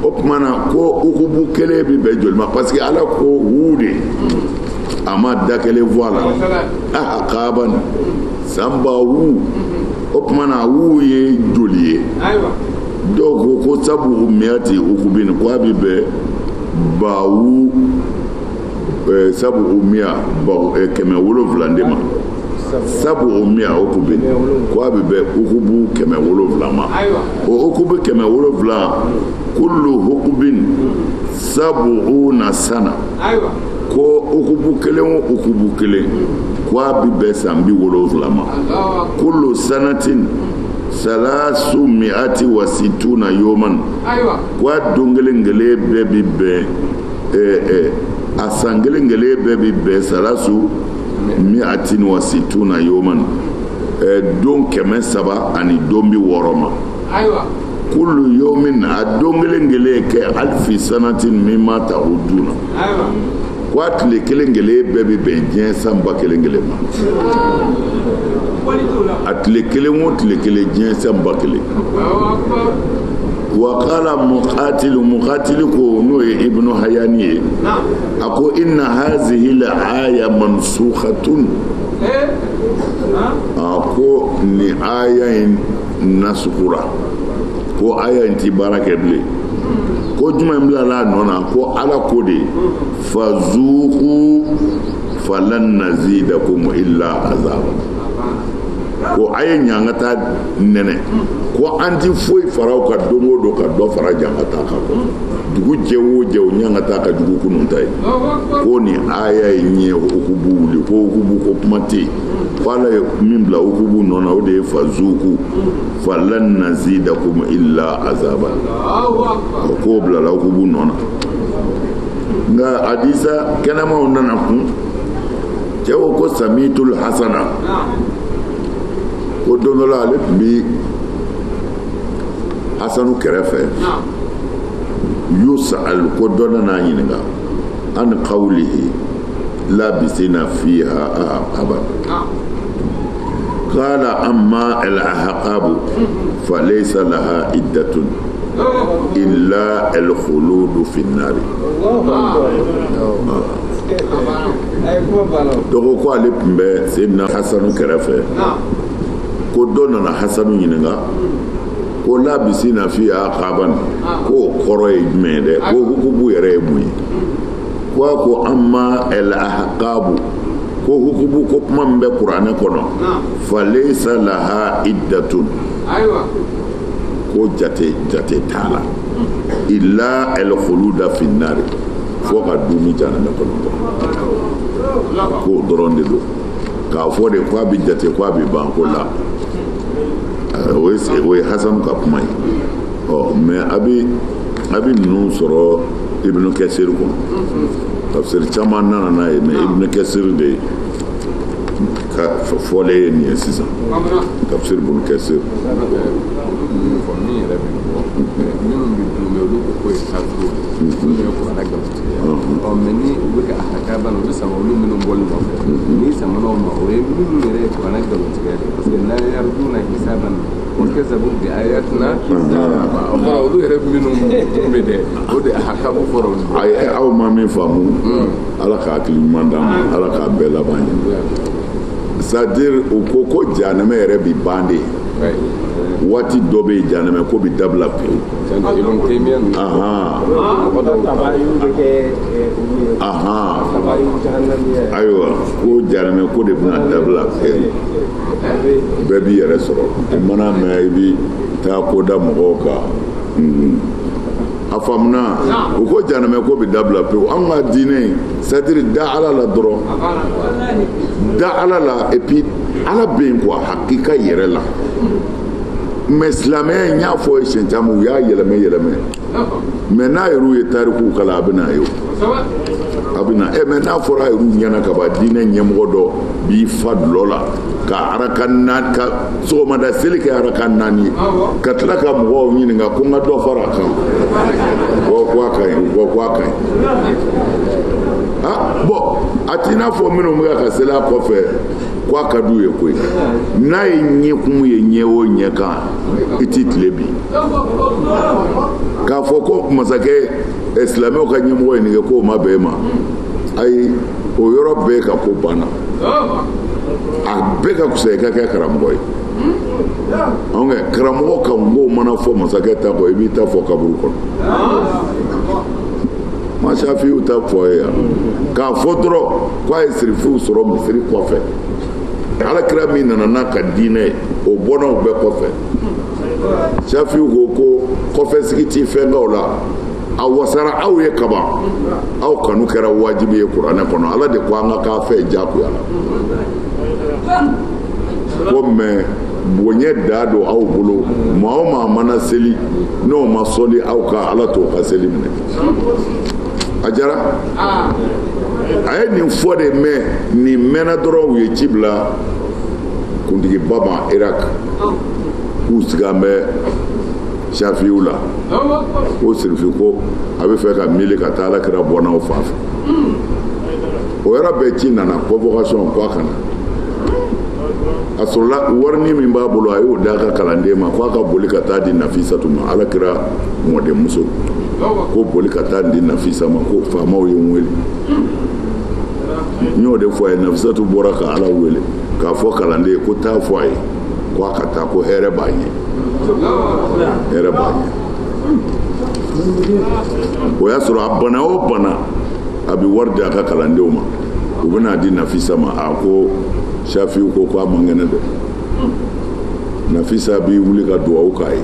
o tuma na ko ukubu kelen bi bɛn joli ma parce que ala ko wu de a ma da kelen fɔ a la ahaqaban sanbawu o tuma na wu ye joli ye dɔw ko sabu miati hukubin ko a bi bɛn bawu sabu umiya kɛmɛ wolonwula de ma sabu umiya hukubin ko a bɛ bɛn hukubu kɛmɛ wolonwula ma o hukubu kɛmɛ wolonwula kullu hukubin sabu na sana ko hukubu kelen o hukubu kelen ko a bɛ bɛn san 70 ma kullu sanatin salasu miati wa situna yoman ko a don kelen kelen bɛɛ bi bɛn a san kelen kelen bɛɛ bi bɛn salasu miatin wa situna yoman don 300 ani don 60 ma kullu yomin a don kelen kelen kɛ alfi sanatin mimma ta'uduna ko a tile kelen kelen bɛɛ bi bɛn diɲɛ san 1000 ma a tile kelen o tile kelen diɲɛ san 1000 wa qala muqatil ko no ye ibnu hayani ye ako inna hazihi la aya mansukhatun ako ni aya in nasukura ko aya in ti baraka bile ko juma mbla la nona ko ala ko de fazuqu falan nazidakum illa azaba ko aye nyangata nene ko anti foi farao ka dongo do ka do fara jangata ka ko dugu jewo jewo nyangata ka dugu kunun tay ko ni aya nye okubu le ko okubu ko pmati wala min bla okubu nona o de fazuku falan nazidakum illa azaba ko bla la okubu nona nga hadisa kana ma ondana ku jewo ko samitul hasana ko don dɔ la ale tun bɛ hasanu kɛrɛfɛ yus'al ko dɔ nana ɲininka an qawlihi labisina fiha ahqaban qala amma al ahqabu falaysa laha iddatun illa al khulud fi an-nar dogo ko ale tun bɛ sayyidina hasanu kɛrɛfɛ ko dɔ nana hasanu ɲininka ko labisina fi ahqaban ko kɔrɔ ye jumɛn ye dɛ ko hukubu yɛrɛ ye mun ye ko amma al ahqabu ko hukubu ko kuma min bɛ kuranɛ kɔnɔ falaysa laha iddatun ko jate t'a la illa al khuluda fi an-nar fo ka dumi janana kɔnɔ ko dɔrɔn de don k'a fɔ de ko a bɛ jate ko a bɛ ban ko la o ye hasanu ka kuma ye mais a bɛ ninnu sɔrɔ ibnu kasir kɔnɔ tafsir caman nana n'a ye mais ibnu kasir de ka fɔlen ye nin ye sisan tafsir ibnu kasir mɛ ni u bɛ ka ahakaban bɛ sama olu minnu bɔli nɔfɛ n'i samana o ma o ye minnu yɛrɛ ye kuranɛ nkalontigɛ de parce que la yarjuna hisaban wa kazabu bi ayatina o kɔrɔ olu yɛrɛ minnu bɛ dɛ o de hakamu fɔra olu aw ma min faamu ala ka hakili ɲuman d'an ma ala k'a bɛɛ laban ɲɛ c'est-à-dire u ko jahanama yɛrɛ bi ban de waati dɔ bɛ yen jahanama ko bi dabila pewu ayiwa ko jahanama ko de bɛna dabila pewu bɛɛ b'i yɛrɛ sɔrɔ i mana mɛn i bi taa ko da mɔgɔw kan a faamuna u ko jahanama ko bi dabila pewu an ka diinɛ c'est-à-dire da ala la dɔrɔn da ala la et puis ala bɛ yen quoi hakika yɛrɛ la mais silamɛya in y'a fɔ ye siɲɛ caman u y'a yɛlɛmɛ mais n'a yɛrɛ ye tarikuw kalan a bɛ n'a ye a bɛ na mais n'a fɔra yɛrɛ ɲɛna ka ban diinɛ ɲɛmɔgɔ dɔ b'i fa dulɔ la ka araka naani ka sɔgɔmada seli kɛ araka naani ye ka tila ka mɔgɔw ɲininka ko n ka dɔ fara a kan ko a ka ɲi ko a ka ɲi bon a t'i n'a fɔ minnu bɛ ka seli a kɔfɛ ko a ka d'u ye koyi n'a ye ɲɛkumu ye ɲɛ o ɲɛ kan i t'i tile bi k'a fɔ ko masakɛ silamɛw ka ɲɛmɔgɔ ye nin kɛ k'o ma bɛn e ma ayi o yɔrɔ bɛɛ ka ko banna a bɛɛ ka kusa i ka kɛ karamɔgɔ ye anw kɛ karamɔgɔ ka nko mana fɔ masakɛ ta kɔ i b'i ta fɔ kaburu kɔnɔ Shafi'u ta fɔ ye yan k'a fɔ dɔrɔn k'a ye sirifuw sɔrɔ misiri kɔfɛ alakira min nana n'a ka diinɛ ye o bɔnnaw bɛɛ kɔfɛ Shafi'u ko kɔfɛsigi t'i fɛnkaw la a wasara aw ye kaban aw kanu kɛra wajibi ye kuranɛ kɔnɔ ala de ko an ka k'a fɛ jagoya la ko mais bonya da don aw bolo maa o maa mana seli n'o ma sɔli aw ka ala t'o ka seli minɛ a jara a ye nin fɔ de mɛn nin mɛnna dɔrɔn u ye ci bila kuntigiba ma Irak k'u sigi an bɛ Shafi'u la ko sirifi ko a bɛ fɛ ka miiri ka taa alakira bɔnnaw fan fɛ o yɔrɔ bɛɛ ci nana convocation ko a kana a sɔrɔla warini min b'a bolo a y'o d'a ka kalanden ma ko a ka boli ka taa di Nafisatu ma alakira mɔdenmuso ko boli ka taa di Nafisa ma ko faamaw ye n wele n y'o de fɔ a ye Nafisatu bɔra ka ala wele k'a fɔ kalanden ye ko taa fɔ a ye ko a ka taa ko hɛrɛ b'a ɲɛ hɛrɛ b'a ɲɛ o y'a sɔrɔ a bana o bana a bɛ wari di a ka kalandenw ma u bɛna di Nafisa ma a ko Shafi'u ko a man kɛnɛ dɛ Nafisa b'i wuli ka dugawu k'a ye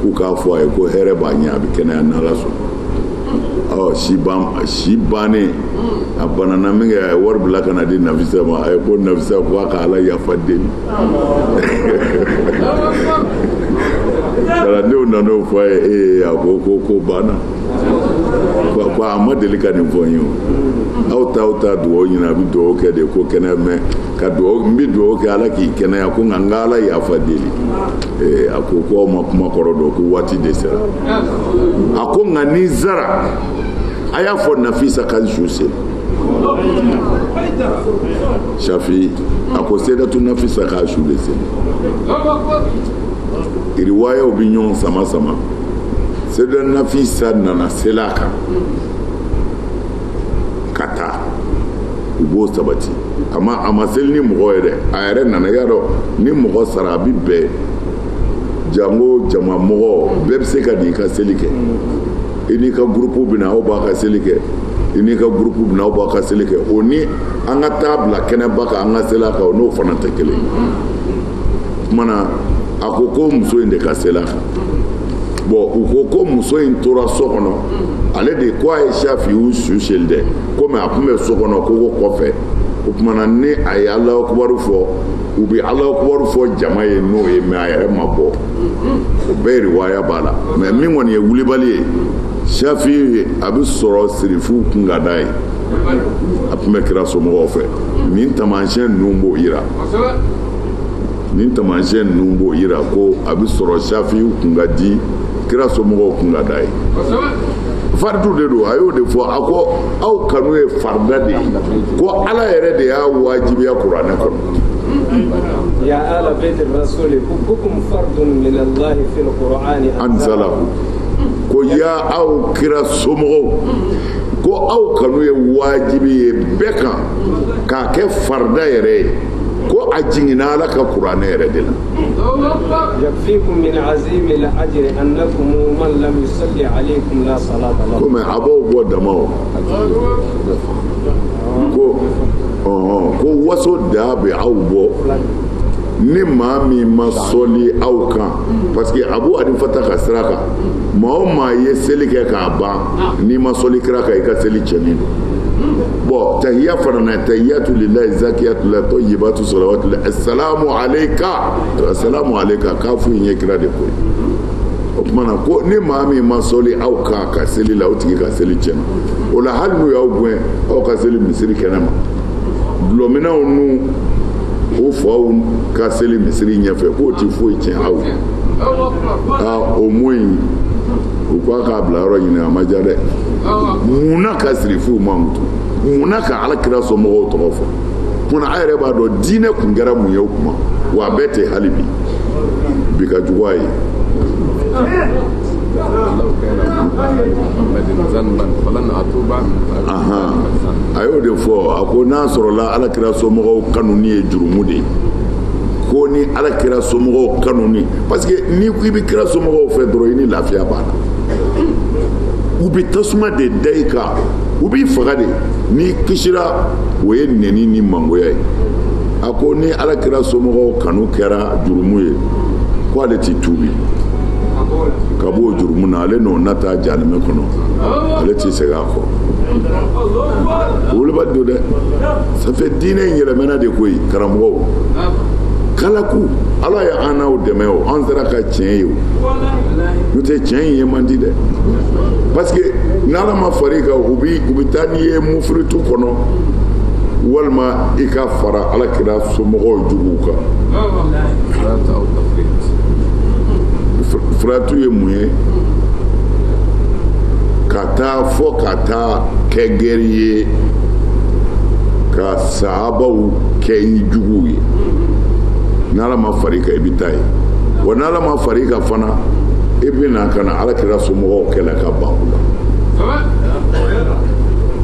k'u k'a fɔ a ye ko hɛrɛ b'a ɲɛ a bɛ kɛnɛya n'Ala sɔnna si bannen a banana min kɛ a ye wari bila ka na di Nafisa ma a ye ko Nafisa ko a ka ala yafa deli kalandenw nan'o fɔ a ye a ko banna ko a ma deli ka nin fɔ n ye o aw ta dugawu ɲini a bɛ dugawu kɛ de ko kɛnɛya mɛn ka dugawu n bɛ dugawu kɛ ala k'i kɛnɛya ko nka n ka ala yafa deli a ko aw ma kuma kɔrɔ dɔn ko waati de sera a ko nka ni zara a y'a fɔ Nafisa ka su seli Shafi a ko Sayyidatu Nafisa ka su de seli riwayaw bɛ ɲɔgɔn sama Sayyidatu Nafisa nana seli a kan ka taa u b'o sabati a ma seli ni mɔgɔ ye dɛ a yɛrɛ nana y'a dɔn ni mɔgɔ sara a bɛ bɛn jango jama mɔgɔ bɛɛ bɛ se ka n'i ka seli kɛ i n'i ka gurupu bɛ na aw b'a ka seli kɛ i n'i ka gurupu bɛ na aw b'a ka seli kɛ o ni an ka taa bila kɛnɛba kan an ka seli a kan o n'o fana tɛ kelen o kumana a ko muso in de ka seli a kan bon u ko muso in tora so kɔnɔ ale de ko a ye Shafi'u su seli dɛ komi a tun bɛ so kɔnɔ ko kɔfɛ o kumana ni a ye Alahu Akibaru fɔ u bɛ Alahu Akibaru fɔ jama ye n'o ye mais a yɛrɛ ma bɔ o bɛɛ riwaya b'a la mais min kɔni ye wulibali ye Shafi'u a bɛ sɔrɔ sirifuw kun ka da ye a tun bɛ kira somɔgɔw fɛ nin taamasiyɛn ninnu b'o yira ko a bɛ sɔrɔ Shafi'u kun ka di kira somɔgɔw kun ka da ye fardu de do ayo de fo ako aw kanu e farda de ko ala yere de ya wajibi ya qur'an ko يا آل بيت الرسول حبكم فرض من الله في القرآن أنزله ko ya aw kira somo ko aw kanu ye wajibi beka ka ke farda yere ko ajingina la ka qur'an yere de la يكفيكم من عزيم الأجر أنكم من لم يصلي عليكم لا صلاة له ko me abo bo damaw ko waso dabe aw bo ni maa min ma sɔli aw kan parce que abu ani fata ka sira kan maa o maa ye seli kɛ k'a ban n'i ma sɔli kira kan i ka seli cɛnin don bon tahiya fana na tahiyatu lillahi zakiyatu la tayyibatu salawatu la assalamu alayka k'a fɔ in ye kira de ko ye o tuma na ko ni maa min ma sɔli aw kan ka seli la o tigi ka seli tiɲɛna o la hali n'u y'aw gɛn aw ka seli misiri kɛnɛ ma dulɔminɛw n'u o faw ka seli misiri ɲɛfɛ k'o ti foyi tiɲɛ aw o moyi o ko a k'a bila yɔrɔ ɲini a ma diya dɛ munna ka sirifuw ma mutu munna ka alakira somɔgɔw tɔgɔ fɔ munna a yɛrɛ b'a dɔn diinɛ kun kɛra mun ye o kuma wa a bɛɛ tɛ hali bi ka jugu a ye a y'o de fɔ a ko n'a sɔrɔla alakira somɔgɔw kanuni ye jurumu de ye ko ni alakira somɔgɔw kanuni parce que ni ko i bɛ kira somɔgɔw fɛ dɔrɔn i ni lafiya b'a la u bɛ tasuma de da i kan u b'i faga de n'i kisira o ye nɛni ni mangoya ye a ko ni alakira somɔgɔw kanu kɛra jurumu ye ko ale t'i tuubi ka b'o jurumu na ale n'o nata jahanɛmɛ kɔnɔ ale t'i segin a kɔ woloba don dɛ ça fait diinɛ in yɛlɛmɛna de koyi karamɔgɔw kalaku ala ye an n'aw dɛmɛ o an sera ka tiɲɛ ye o n'o tɛ tiɲɛ in ye man di dɛ parce que n'ala ma far'i kan u bɛ taa n'i ye mufiritu kɔnɔ walima i ka fara alakira somɔgɔw juguw kan furatu ye mun ye ka taa fɔ ka taa kɛ gɛri ye ka sahabaw kɛ i juguw ye n'ala ma far'i kan i bɛ taa ye wa n'ala ma far'i kan fana i bɛ na ka na alakira somɔgɔw kɛlɛ ka ban o la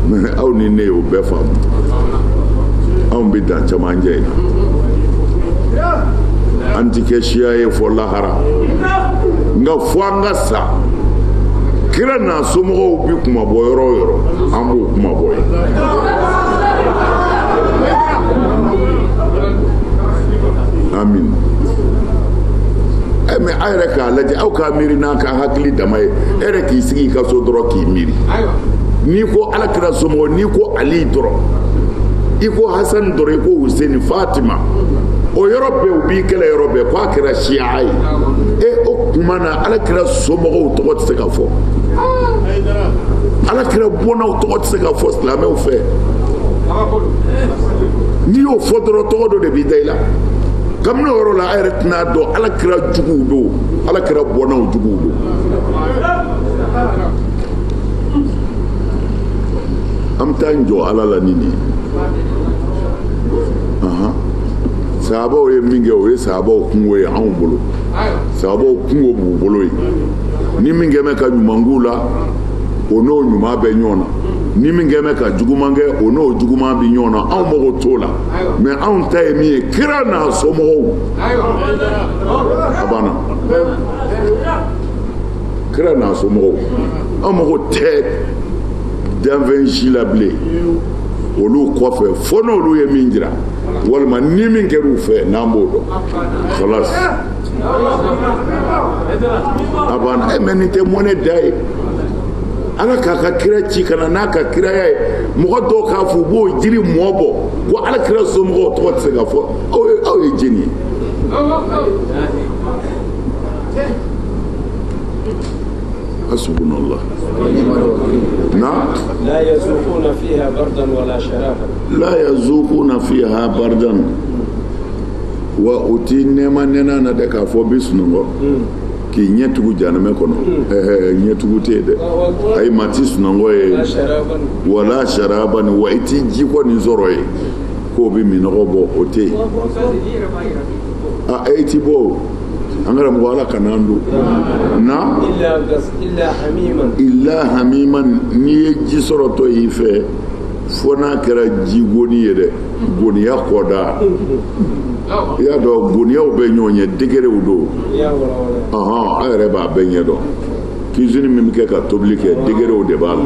mais aw ni ne y'o bɛɛ faamu anw bɛ dan camancɛ in na an ti kɛ siya ye fɔ lahara nka fɔ an ka sa kira n'a somɔgɔw bi kuma bɔ yɔrɔ o yɔrɔ an b'o kuma bɔ ye amin mais a yɛrɛ k'a lajɛ aw k'a miiri n'a ka hakili dama ye e yɛrɛ k'i sigi i ka so dɔrɔn k'i miiri n'i ko alakira somɔgɔ n'i ko ali dɔrɔn i ko hasan dɔrɔn i ko huseni fatima o yɔrɔ bɛɛ u b'i kɛlɛ yɔrɔ bɛɛ k'a kɛra siya ye o kuma na alakira somɔgɔw tɔgɔ tɛ se ka fɔ alakira bɔnnaw tɔgɔ tɛ se ka fɔ silamɛw fɛ n'i y'o fɔ dɔrɔn tɔgɔ dɔ de b'i da i la kabini o yɔrɔ la a yɛrɛ tɛna dɔn alakira juguw don alakira bɔnnaw juguw don an bɛ taa n jɔ ala la ni nin ye sahabaw ye min kɛ o ye sahabaw kungo ye anw bolo sahabaw kungo b'u bolo ye ni min kɛ mɛ ka ɲuman k'u la o n'o ɲuman bɛ ɲɔgɔn na ni min kɛ mɛ ka juguman kɛ o n'o juguman bɛ ɲɔgɔn na anw mago t'o la mɛ anw ta ye min ye kira n'a somɔgɔw a banna kira n'a somɔgɔw anw mago tɛ danfɛn si la bilen olu kɔfɛ fo n'olu ye min jira walima ni min kɛr'u fɛ n'an b'o dɔn khalas a banna mɛ nin tɛ mɔnɛ da ye ala k'a ka kira ci ka na n'a ka kiraya ye mɔgɔ dɔw k'a fɔ u b'o jiri mɔ bɔ ko ala kira somɔgɔw tɔgɔ tɛ se ka fɔ aw ye jeni ye حسبنا الله نعم لا يذوقون فيها بردا ولا شرابا لا يذوقون فيها بردا وأتي نما ننا ندك فوبسنو k'i ɲɛ tugu jahanama kɔnɔ ɲɛ tugu tɛ yen dɛ ayi maa ti sunɔgɔ ye wala sharaban wa i ti ji kɔni sɔrɔ ye k'o bɛ minɔgɔ bɔ o tɛ yen e ti bɔ an karamɔgɔ ala kan'an don na illa hamiman n'i ye ji sɔrɔ tɔ y'i fɛ fo n'a kɛra ji goni ye dɛ goniya kɔda i y'a dɔn goniyaw bɛ ɲɔgɔn ye degerew don an yɛrɛ b'a bɛɛ ɲɛ dɔn cuisine min bɛ kɛ ka tobili kɛ degerew de b'a la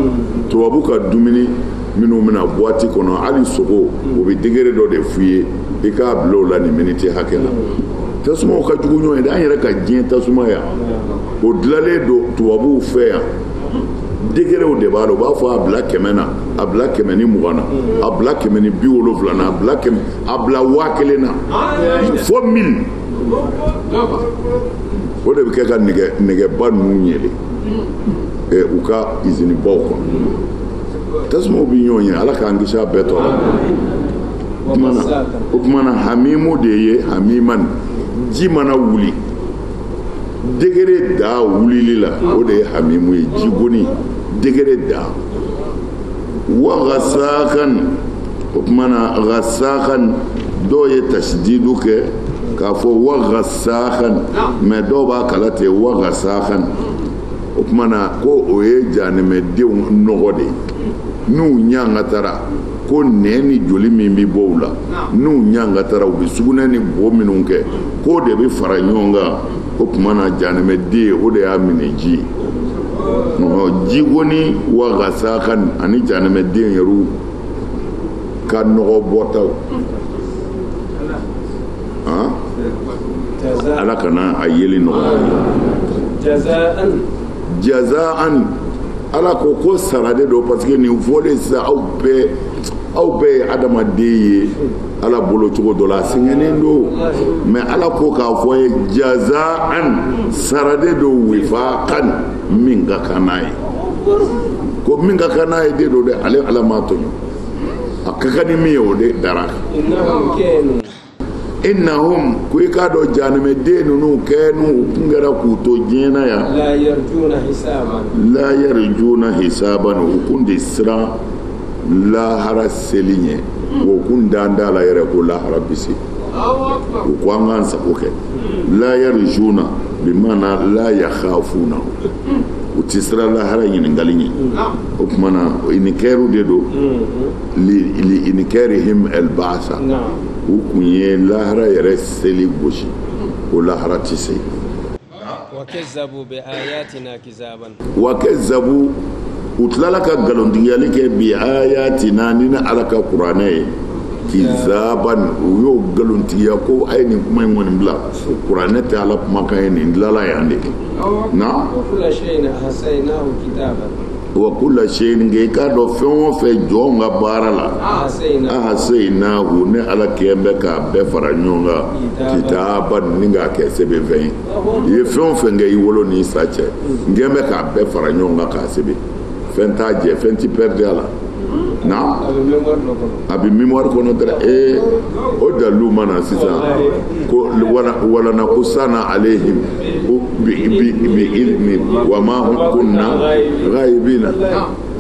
tubabu ka dumuni minnu bɛna boîte kɔnɔ hali sogo o bɛ degere dɔ de f'i ye i k'a bila o la nin miniti hakɛ la tasumaw ka jugu ɲɔgɔn ye dɛ an yɛrɛ ka diɲɛ tasuma yan o dilanlen don tubabuw fɛ yan degerew de b'a la u b'a fɔ a bila 100 na a bila 120 na a bila 170 na a bila 1000 na fo 1000 o de bɛ kɛ ka nɛgɛba ninnu yɛlɛ u ka usine baw kɔnɔ tasumaw bɛ ɲɔgɔn ye ala k'an kisi a bɛɛ tɔɔrɔ o tumana hamimu de ye hamiman ji mana wuli degere da wulili la o de ye hamimu ye ji goni degere da wa ghasakan o tumana ghasakan dɔw ye tasdidu kɛ k'a fɔ wa ghasakan mais dɔw b'a kala ten wa ghasakan o tumana ko o ye jahanɛmɛdenw nɔgɔ de n'u ɲangatara ko nɛn ni joli min bɛ bɔ u la n'u ɲangatara u bɛ sugunɛ ni bo minnu kɛ k'o de bɛ fara ɲɔgɔn kan o tumana jahanɛmɛden o de y'a minɛ ji ji goni wa ghasakan ani jahanɛmɛden yɛrɛ ka nɔgɔ bɔtaw ala kana a yeli nɔgɔya jazaan ala ko sara de don parce que nin fɔlen sisan aw bɛɛ ye adamaden ye ala bolo cogo dɔ la a sɛgɛnnen don mais ala ko k'a fɔ ye jazaan sara de don wifaqan min ka kan n'a ye ko min ka kan n'a ye de don dɛ ale ala m'a tɔɲɔ a ka kan ni min ye o de dara innahum ko i k'a dɔn jahanɛmɛden ninnu kɛnu u tun kɛra k'u to diɲɛ na yan la yarjuna hisaban u kun de siran lahara seli ɲɛ o kun dan da la yɛrɛ ko lahara bisi u ko an k'an sago kɛ la yarjuna bi mana la yakhafuna u ti siran lahara ɲininkali ɲɛ o kumana inikɛriw de don li inikɛrihim elbasa u kun ye lahara yɛrɛ seli gosi o lahara ti se wa kazzabu u tilala ka galontigiyali kɛ bi ayatina ni na ala ka kuranɛ ye kizaban u y'o galontigiya ko a ye nin kuma in kɔni bila kuranɛ tɛ ala kumakan ye nin dilala yan de na wa kulla shay'in nge ka dɔ fɛn o fɛn jɔnw ka baara la ahasaynahu ne ala kɛn bɛ k'a bɛɛ fara ɲɔgɔn kan kitaban ni k'a kɛ sɛbɛnfɛn ye i ye fɛn o fɛn kɛ i wolo ni sa cɛ n kɛn bɛ k'a bɛɛ fara ɲɔgɔn kan k'a sɛbɛn fɛn t'a jɛ fɛn ti pɛridi a la na a bɛ mémoire kɔnɔ dɛrɛ o dalilu mana sisan ko walana kusana alehim bi ilmi wa ma hum kunna ghaibina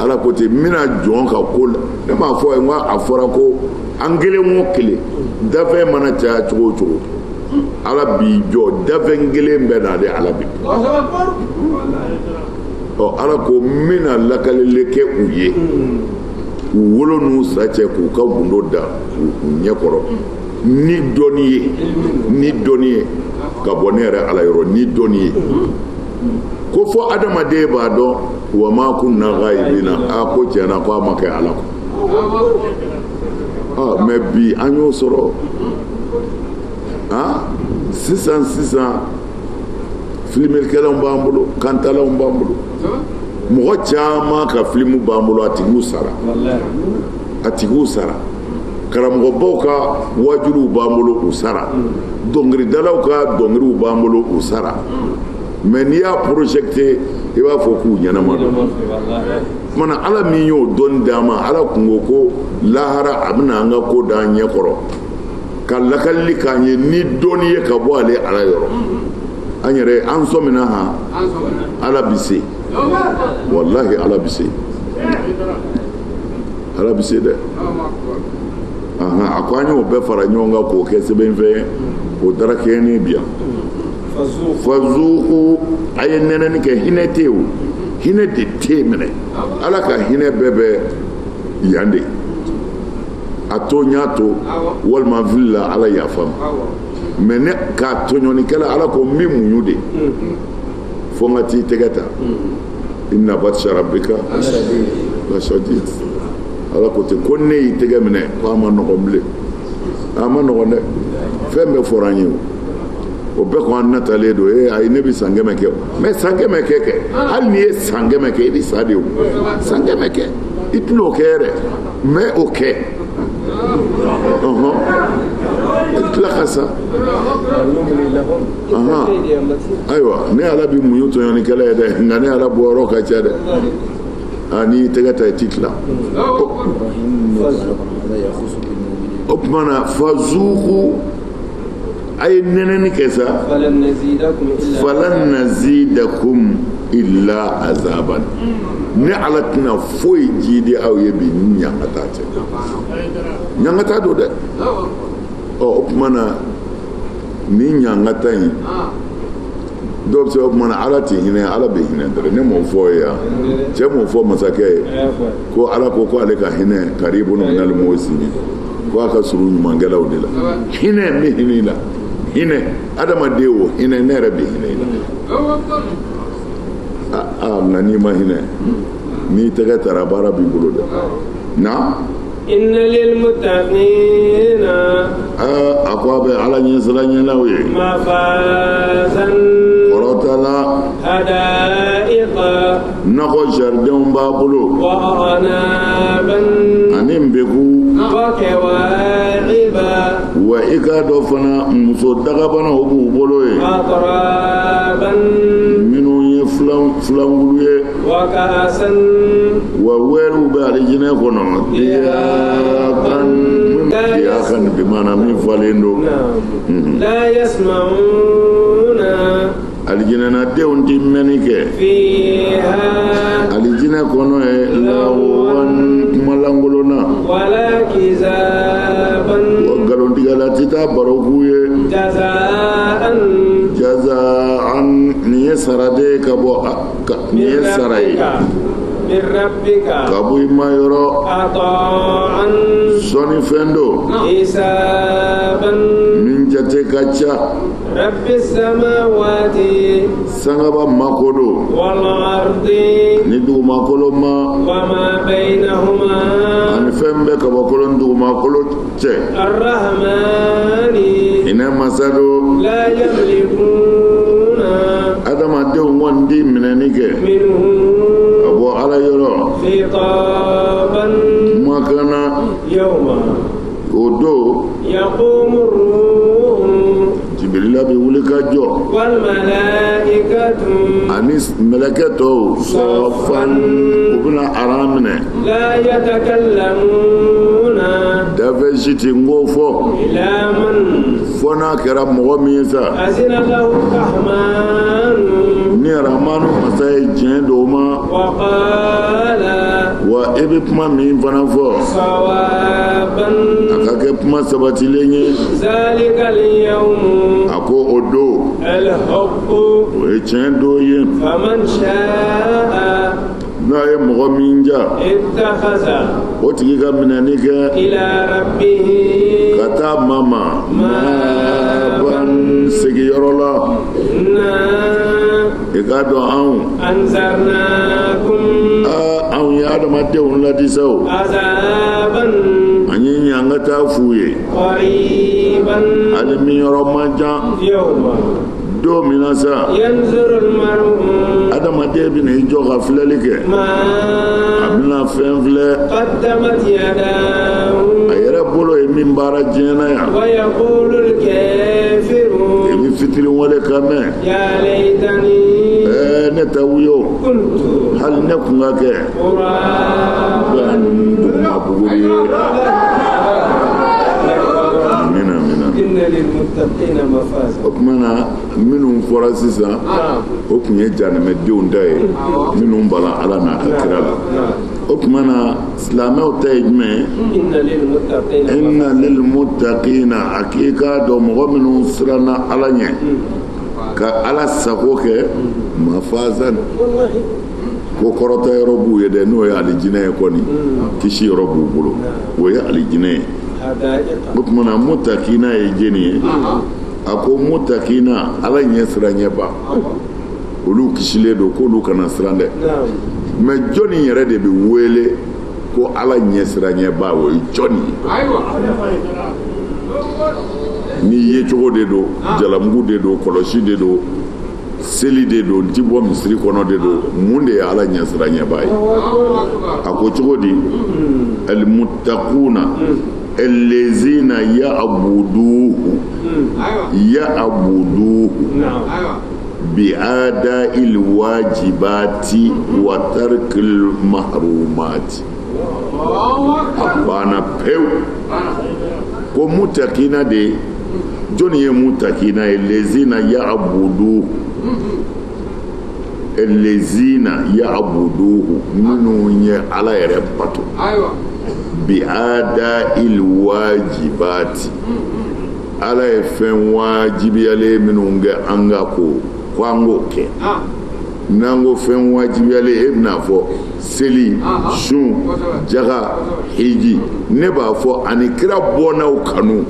ala ko ten mina jɔn ka ko la ne m'a fɔ ye n ko a fɔra ko an kelen o kelen dafɛn mana caya cogo o cogo ala b'i jɔ dafɛn kelen bɛɛ na de ala bi ala ko n bɛna lakalili kɛ u ye u wolo n'u sa cɛ k'u ka gundo da u ɲɛkɔrɔ ni dɔnni ye ka bɔ ne yɛrɛ ala yɔrɔ ni dɔnni ye ko fɔ adamaden b'a dɔn wa ma kunna ghaibina a ko tiɲɛna ko a ma kɛ ala ko mais bi an y'o sɔrɔ sisan filmekɛlaw b'an bolo kantalanw b'an bolo mɔgɔ caman ka filimu b'an bolo a tigiw sara karamɔgɔbaw ka wajuliw b'an bolo u sara dɔnkilidalaw ka dɔnkiliw b'an bolo u sara mais n'i y'a projecté i b'a fɔ k'u ɲɛnama don mana ala min y'o dɔnni d'an ma ala kun ko lahara a bɛna an ka ko d'an ɲɛ kɔrɔ ka lakalili k'an ye ni dɔnni ye ka bɔ ale ala yɔrɔ an yɛrɛ an sɔmina ha ala bi se wallahi ala bi se dɛ a ko an y'o bɛɛ fara ɲɔgɔn kan k'o kɛ sɛbɛnfɛn o darakɛɲɛni bi yan fazuku a ye nɛnɛni kɛ hinɛ tɛ o hinɛ de tɛ minɛ ala ka hinɛ bɛɛ bɛ yan de a to n y'a to walima vilila ala yafa ma mɛ ne k'a tɔɲɔnikɛla ala ko min muɲu de fo n ka t'i tɛgɛ ta inna batsha rabbika lashadid ala ko ten ko ne y'i tɛgɛ minɛ ko a ma nɔgɔn bilen a ma nɔgɔn dɛ fɛn bɛɛ fɔra an ye o bɛɛ ko an natalen don ayi ne bɛ san 100 kɛ mɛ san 100 kɛ hali n'i ye san 100 kɛ i bɛ sa de o san 100 kɛ i tɛna o kɛ yɛrɛ mɛ o kɛ tila ka sa ayiwa ne ala bɛ muɲu tɔɲɔnikɛla ye dɛ nka ne ala bɔyɔrɔ ka ca dɛ n'i tɛgɛ ta i ti tila o tuma na fazuku a ye nɛnɛni kɛ sa falan nazidakum illa azaban ne ala tɛna foyi ji di aw ye bi ni ɲangata tɛ ɲangata don dɛ o tuma na ni ɲangata in dɔw bɛ se o tuma na ala tɛ hinɛ ala bɛ hinɛ dɔrɔn ne m'o fɔ ye yan cɛ m'o fɔ masakɛ ye ko ala ko ale ka hinɛ karibu minal muhsinin ko a ka surun ɲumankɛlaw de la hinɛ n bɛ hinɛ i la hinɛ adamaden o hinɛ ne yɛrɛ bɛ hinɛ i la nka n'i ma hinɛ n'i tɛgɛ tara baara b'i bolo dɛ na inna lilmuttaqina a ko a bɛ ala ɲɛsiranɲɛlaw ye mafazan kɔrɔtala hadaiqa nakɔ jardinw b'a bolo wa anaban ani nbegu wa kawa'iba wa i k'a dɔn fana muso dagabanaw b'u bolo ye atraban minnu ye filangulu ye wa ka'asan wa wɛriw bɛ alijinɛ kɔnɔ diyakan bi maana min falen don la yasma'una alijinɛnadenw ti mɛnni kɛ fiha alijinɛ kɔnɔ ye lawan kumalangolona wala kizaban wa nkalontigɛla ti taa baro k'u ye jazaan nin ye sara de ka bɔ nin ye sara ye min rabbika ka bɔ i ma yɔrɔ ata'an sɔnni fɛn do hisaban min jate ka ca rabbi samawati sangaba mako do wal ardi ni dugumakolo ma wa ma bainahuma ani fɛn bɛɛ kabakolo ni dugumakolo cɛ arrahmani hinɛ masa do la yamlikuna adamadenw kɔni di minɛni kɛ minhu ka bɔ ala yɔrɔ khitaban kumakana yawma o don yaqumu ruhu jibirila bɛ wuli ka jɔ wal malaikatu ani mɛlɛkɛ tɔw sɔfan u bɛna aran minɛ la yatakallamuna dafɛ si ti n k'o fɔ ila man fɔ n'a kɛra mɔgɔ min ye sa azina lahu rahmanu ni aramanu masa ye tiɲɛ do ma wa qala wa e bɛ kuma min fana fɔ sawaban a ka kɛ kuma sabatilen ye zalika al-yawm a ko o don al-haqq o ye tiɲɛ do ye faman sha'a n'a ye mɔgɔ min ja ittakhaza o tigi ka minɛni kɛ ila rabbihi ka taa mama maaban sigiyɔrɔ la i k'a dɔn anzarnakum anw ye adamadenw ladisaw azaban an ye ɲan ka taa f'u ye qariban hali min yɔrɔ man jan yawma don min na sa yanzuru al-mar'u adamaden bɛna i jɔ ka filɛli kɛ ma a bɛna fɛn filɛ qaddamat yadahu a yɛrɛ bolo ye min baara diɲɛ na yan wa yaqulu al-kafiru i bɛ fitiri wale ka mɛn ya laytani ne tɛ wuyo kuntu hali ne kun ka kɛ turaban duguma bugu ye amina amina inna للمتقين مفازا okumana minnu fɔra sisan o kun ye janɛmɛdenw ta ye minnu bala ala n'a ka kira la o kumana silamɛw ta ye jumɛn inna lilmuttaqina hakika dɔ mɔgɔ minnu siranna ala ɲɛ ka ala sago kɛ mafazan ko kɔrɔta yɔrɔ b'u ye dɛ n'o ye alijinɛ ye kɔni kisi yɔrɔ b'u bolo o ye alijinɛ ye o kumana mutakina ye jeni ye a ko mutakina ala ɲɛ siran ɲɛ ba olu kisilen don k'olu kana siran dɛ mais jɔnni yɛrɛ de bɛ wele ko ala ɲɛ siran ɲɛ ba o ye jɔnni ni ye cogo de don jalamugu de don kɔlɔsi de don seli de don ti bɔ misiri kɔnɔ de don mun de ye ala ɲɛ siran ɲɛ ba ye a ko cogo di almuttaquna allazina ya'buduhu bi'ada'il wajibati wa tarkil mahrumati bana pew ko mutakina de joni ye mutakina allazina ya'buduhu minnu ye ala yɛrɛ bato bi'ada'il wajibati ala ye fɛn wajibiyalen minnu kɛ an ka ko an k'o kɛ n'an ko fɛn wajibiyalen e bɛna fɔ seli sun jaga hiji ne b'a fɔ ani kira bɔnnaw kanu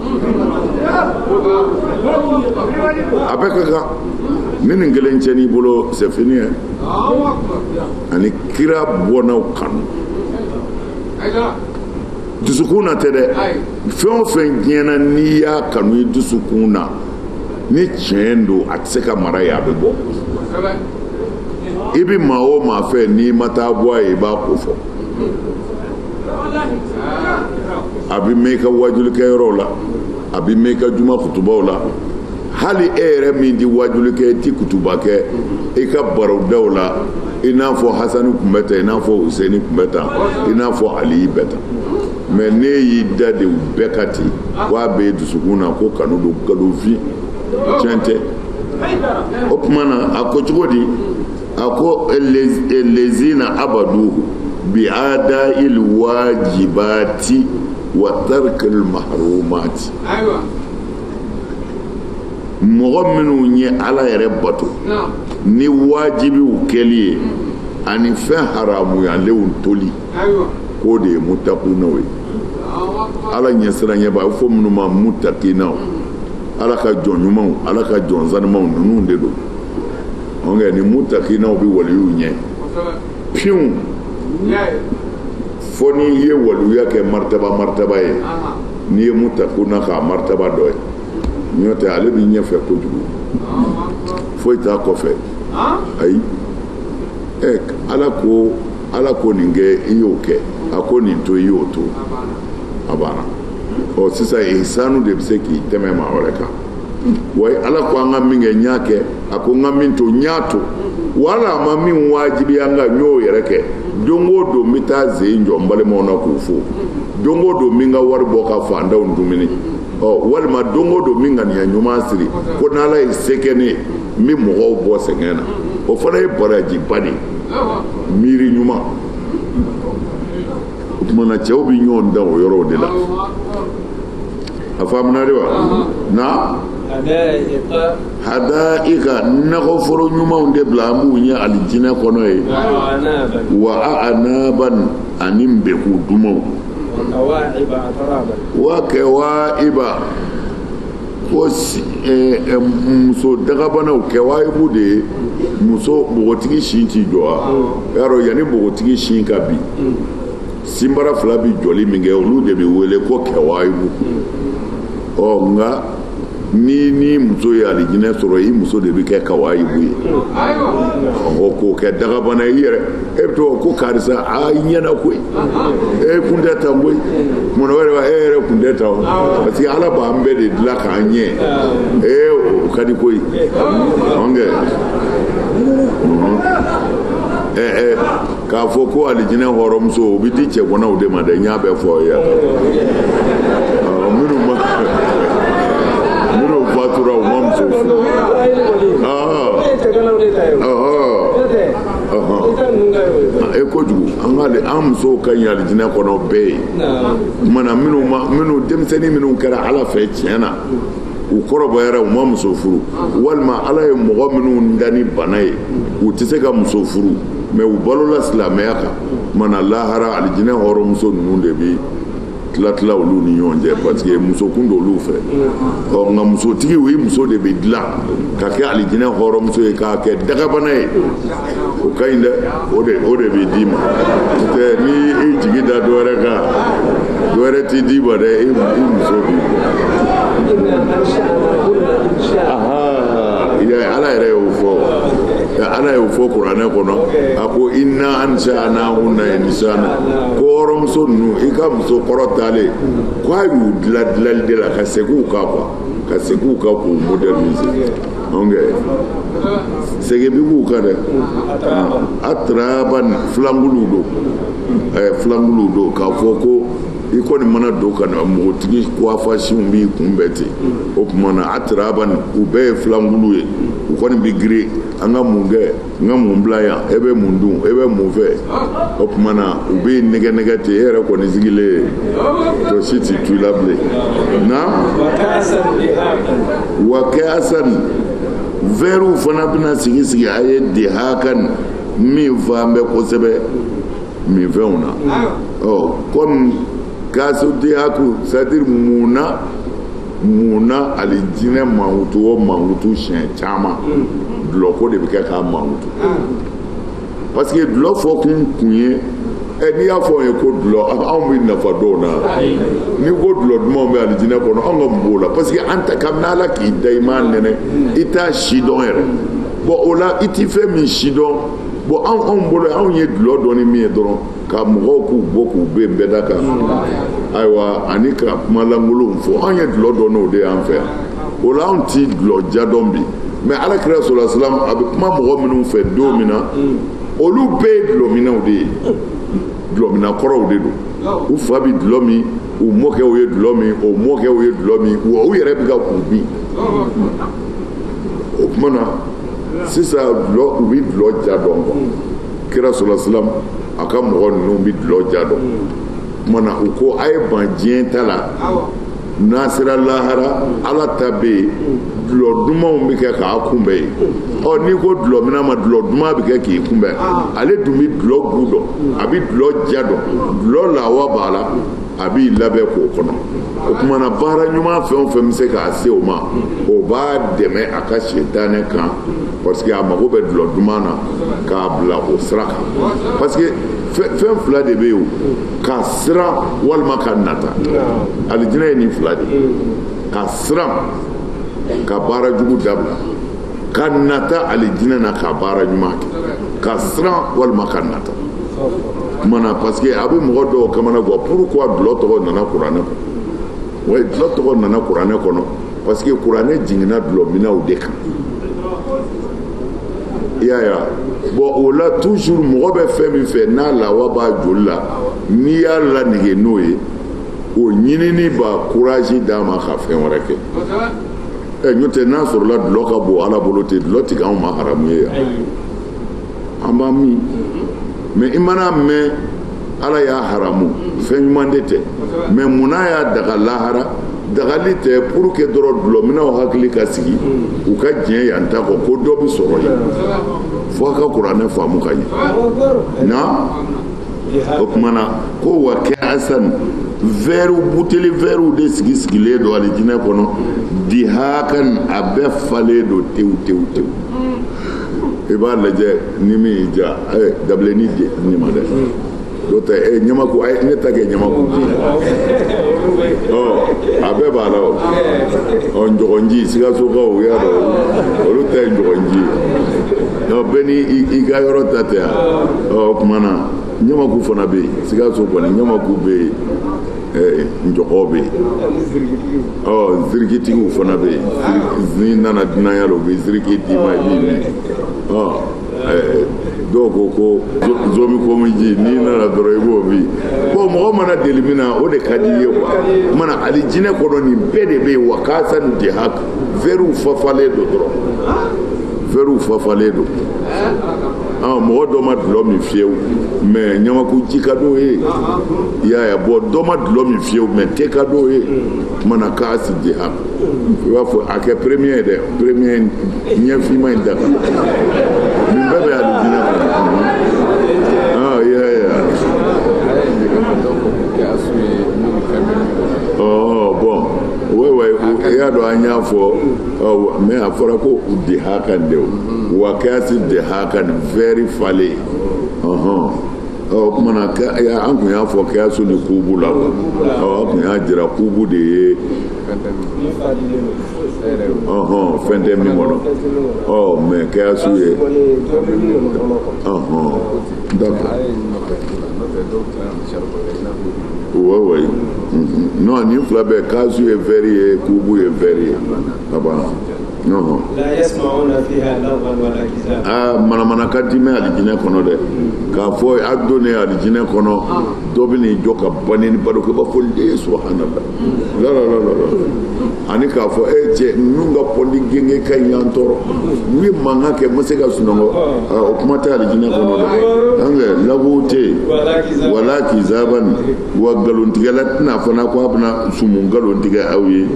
a bɛɛ ka kan ni nin kelen cɛn'i bolo c'est fini ani kira bɔnnaw kanu dusukun na tɛ dɛ fɛn o fɛn diɲɛna n'i y'a kanu i dusukun na ni tiɲɛ don a tɛ se ka mara ye a bɛ bɔ i bɛ maa o maa fɛ n'i ma taa bɔ a ye i b'a ko fɔ a bɛ mɛn i ka wajulikɛyɔrɔw la a bɛ mɛn i ka juma kutubaw la hali e yɛrɛ min di wajulikɛ i ti kutuba kɛ i ka barodaw la i n'a fɔ hasani tun bɛ tan i n'a fɔ huseni tun bɛ tan i n'a fɔ aliyi bɛ tan mais ne y'i da de u bɛɛ ka ten k'a bɛ dusukun na ko kanu don galonfin tiɲɛ tɛ o tuma na a ko cogo di a ko lezina abaduhu bi ada'il wajibati wa tarkil mahrumati mɔgɔ minnu ye ala yɛrɛ bato ni wajibiw kɛli ye ani fɛn haramuyalenw toli k'o de ye mutakinaw ye ala ɲɛsiranya b'a fɔ minnu ma mutakinaw ala ka jɔn ɲumanw ala ka jɔn zanimaw ninnu de don nka ni mutakinaw bɛ waliyu ɲɛ piwu fo n'i ye waliya kɛ martaba ye n'i ye mutakuna k'a martaba dɔ ye n'o tɛ ale bɛ ɲɛfɛ kojugu foyi t'a kɔfɛ ayi ala ko nin kɛ i y'o kɛ a ko nin to i y'o to a banna ɔ sisan ihsanu de bɛ se k'i tɛmɛ maa wɛrɛ kan wa ala ko an ka min kɛ n y'a kɛ a ko n ka min to n y'a to wala a ma min wajibi an ka n y'o yɛrɛ kɛ don o don n bɛ taa zen jɔ n balimaw na k'u fo don o don min ka wari bɔ ka fantanw dumuni walima don o don min ŋaniya ɲuman siri ko n'ala ye se kɛ ne ye n bɛ mɔgɔw bɔ sɛgɛn na o fana ye barajiba de miiri ɲuman o tuma na cɛw bɛ ɲɔgɔn dan o yɔrɔw de la a faamuna de wa na hada'ika nakɔforo ɲumanw de bila an b'u ɲɛ alijinɛ kɔnɔ ye wa a'naban ani nbeku dumanw wa kɛwa'iba ko muso dagabanaw kɛwa'ibu de ye muso npogotigi sin t'i jɔ wa yarɔ yanni npogotigi sin ka bin sinbara fila bi jɔli min kɛ olu de bɛ wele ko kɛwa'ibu nka ni muso ye alijinɛ sɔrɔ i muso de bɛ kɛ kɛwa'ibu ye k'o kɛ dagabana i yɛrɛ e bɛ to ko karisa i ɲɛna koyi e kun tɛ tan koyi kumana wɛrɛ e yɛrɛ kun tɛ tan parce que ala b'an bɛɛ de dilan k'an ɲɛ o ka di koyi k'a fɔ ko alijinɛ hɔrɔnmuso o bɛ di cɛkɔnɔw de ma dɛ n y'a bɛɛ fɔ yan minnu ma kojugu an musow ka ɲi alijinɛ kɔnɔ bɛɛ ye mana minnu denmisɛnnin minnu kɛra ala fɛ tiɲɛ na u kɔrɔbayara u ma muso furu walima ala ye mɔgɔ minnu da ni bana ye u tɛ se ka muso furu mɛ u balola silamɛya kan mana lahara alijinɛ hɔrɔnmuso ninnu de bi tila olu ni ɲɔgɔn cɛ parce que muso kun do olu fɛ nka musotigi o muso de bɛ dilan ka kɛ alijinɛ hɔrɔnmuso ye k'a kɛ dagabana ye o ka ɲi dɛ o de bɛ d'i ma tɛ ni i jigi da dɔwɛrɛ kan dɔwɛrɛ t'i d'i ma dɛ i muso b'i ala yɛrɛ y'o fɔ ala y'o fɔ kuranɛ kɔnɔ a ko inna ansha'nahunna insha'an ko hɔrɔnmuso ninnu i ka muso kɔrɔ talen ko a y'u dilali de la ka segin u kan ka segin u kan k'u moderniser segin bi k'u kan dɛ atraban filanguluw don k'a fɔ ko i kɔni mana don ka na mɔgɔtigi kuwafasiw b'i kunbɛn ten o tuma na atraban u bɛɛ ye filangulu ye u kɔni bɛ girin an ka mun kɛ n ka mun bila yan e bɛ mun dun e bɛ mun fɛ o tuma na u bɛ nɛgɛ ten e yɛrɛ kɔni sigilen to si tɛ tu la bilen na wa kɛasan vɛriw fana bɛna sigi a ye dehakan min f'an bɛ kosɛbɛ minfɛnw na komi kaso dehaku c'est-à-dire munna alijinɛ mankutu o mankutu siɲɛ caman dulɔko de bɛ kɛ k'a mankutu parce que dulɔ fɔ kun ye n'i y'a fɔ an ye ko dulɔ anw bɛ nafa dɔw na n'i ko dulɔ dumanw bɛ alijinɛ kɔnɔ anw ka mɔgɔw la parce que an ta kabini ala k'i da i m'a nɛnɛ i t'a si dɔn yɛrɛ bon o la i ti fɛn min si dɔn bon anw bolo anw ye dulɔ dɔn ni min ye dɔrɔn ka mɔgɔw k'u bɔ k'u bɛn bɛɛ da kan ayiwa ani ka kuma lankolonw fɔ anw ye dulɔ dɔn n'o de y'an fɛ yan o la anw ti dulɔ jadɔn bi mais alakira sɔlɔ silam a bɛ kuma mɔgɔ minnu fɛ don min na olu bɛɛ ye dulɔminɛw de ye dulɔminakɔrɔw de don u fa bɛ dulɔ min u mɔkɛw ye dulɔ min o mɔkɛw ye dulɔ min wa u yɛrɛ bɛ ka k'u bin o tuma na sisan dulɔ u bɛ dulɔ jadɔn kira sɔlɔ silam a ka mɔgɔ ninnu bɛ dulɔ jadɔn o tuma na u ko a ye ban diɲɛ ta la n'a sera lahara ala ta bɛ yen dulɔ dumanw bɛ kɛ k'a kunbɛn yen n'i ko dulɔmina ma dulɔ duman bɛ kɛ k'i kunbɛn ale dun bɛ dulɔ gu dɔn a bɛ dulɔ ja dɔn dulɔ lawa b'a la a b'i labɛn k'o kɔnɔ o tuma na baara ɲuman fɛn o fɛn bɛ se k'a se o ma o b'a dɛmɛ a ka sitanɛ kan parce que a mago bɛ dulɔ duman na k'a bila o sira kan parce que fɛn fila de bɛ yen ka siran walima ka nata alijinɛ ye nin fila de ka siran ka baara jugu dabila ka nata alijinɛ na ka baara ɲuman kɛ ka siran walima ka nata mana parce que a bɛ mɔgɔ dɔw kamana gan pourquoi dulɔ tɔgɔ nana kuranɛ kɔnɔ wa dulɔ tɔgɔ nana kuranɛ kɔnɔ parce que kuranɛ jiginna dulɔminɛw de kan i y'a ye bon o la toujours mɔgɔ bɛ fɛn min fɛ n'a lawa b'a joli la n'i y'a lanege n'o ye o ɲinini b'a courage d'a ma ka fɛn wɛrɛ kɛ n'o tɛ n'a sɔrɔla dulɔ ka bon ala bolo ten dulɔ tigɛ anw ma haramu ye yan an b'a min mais i mana mɛn ala y'a haramu fɛn ɲuman de tɛ mais munna y'a daga lahara dagali tɛ pour que dɔrɔn dulɔminaw hakili ka sigi u ka diɲɛ yan ta kɔ ko dɔ bɛ sɔrɔ yen fo a ka kuranɛ faamu ka ɲɛ na o tuma na ko wa kɛ asan buteli vɛriw de sigilen don alijinɛ kɔnɔ dihakan a bɛɛ falen don tewu i b'a lajɛ ni min y'i ja dabileni di nin ma dɛ n'o tɛ ɲamaku ne ta kɛ ɲamaku a bɛɛ b'a la o njɔgɔnji sikasokaw y'a dɔn olu ta ye njɔgɔnji ye bɛɛ ni i ka yɔrɔ ta tɛ yan o tuma na ɲamaku fana bɛ yen sikaso kɔni ɲamaku bɛ yen njɔgɔ bɛ yen zirikitigiw fana bɛ yen n'i nana dunanya la u bɛ ziriki d'i ma i b'i min dɔw ko zomi komiji n'i nana dɔrɔn i b'o bi bon mɔgɔ mana deli min na o de ka di i ye quoi mana ali jinɛ kɔnɔ nin bɛɛ de bɛ yen wa kasa ni dehak verrew fafalen don dɔrɔn verrew fafalen don mɔgɔ dɔ ma dulɔ min fiyewu mais ɲamaku ji ka d'o ye i y'a ye bon dɔ ma dulɔ min fiyewu mais te ka d'o ye mana kasi dehak i b'a fɔ a kɛ premier ye dɛ premier ɲɛfinma in da kan nin bɛɛ bɛ ali jinɛ bon i y'a dɔn an y'a fɔ mais a fɔra ko u de hakan de o wa kɛsi de hakan very falen kumana an kun y'a fɔ kɛsu ni kubu la an kun y'a jira kubu de ye fɛn tɛ min kɔnɔ mais kɛsu ye d'accord oui non ni fila bɛɛ kasu ye vɛri ye kubu ye vɛri ye manamanaka di mɛn alijinɛ kɔnɔ dɛ k'a fɔ a donnen alijinɛ kɔnɔ dɔ bɛ n'i jɔ ka banni ni balo kɛ i b'a fɔ den subhanallah ani k'a fɔ cɛ ninnu ka pɔndi genge ka ɲi yan tɔɔrɔ n'u ye mankan kɛ n ma se ka sunɔgɔ o kuma tɛ alijinɛ kɔnɔ dɛ an kɛ lagow tɛ yen wala kizabani wa nkalontigɛla tɛna fana ko a bɛna sumu nkalontigɛ aw ye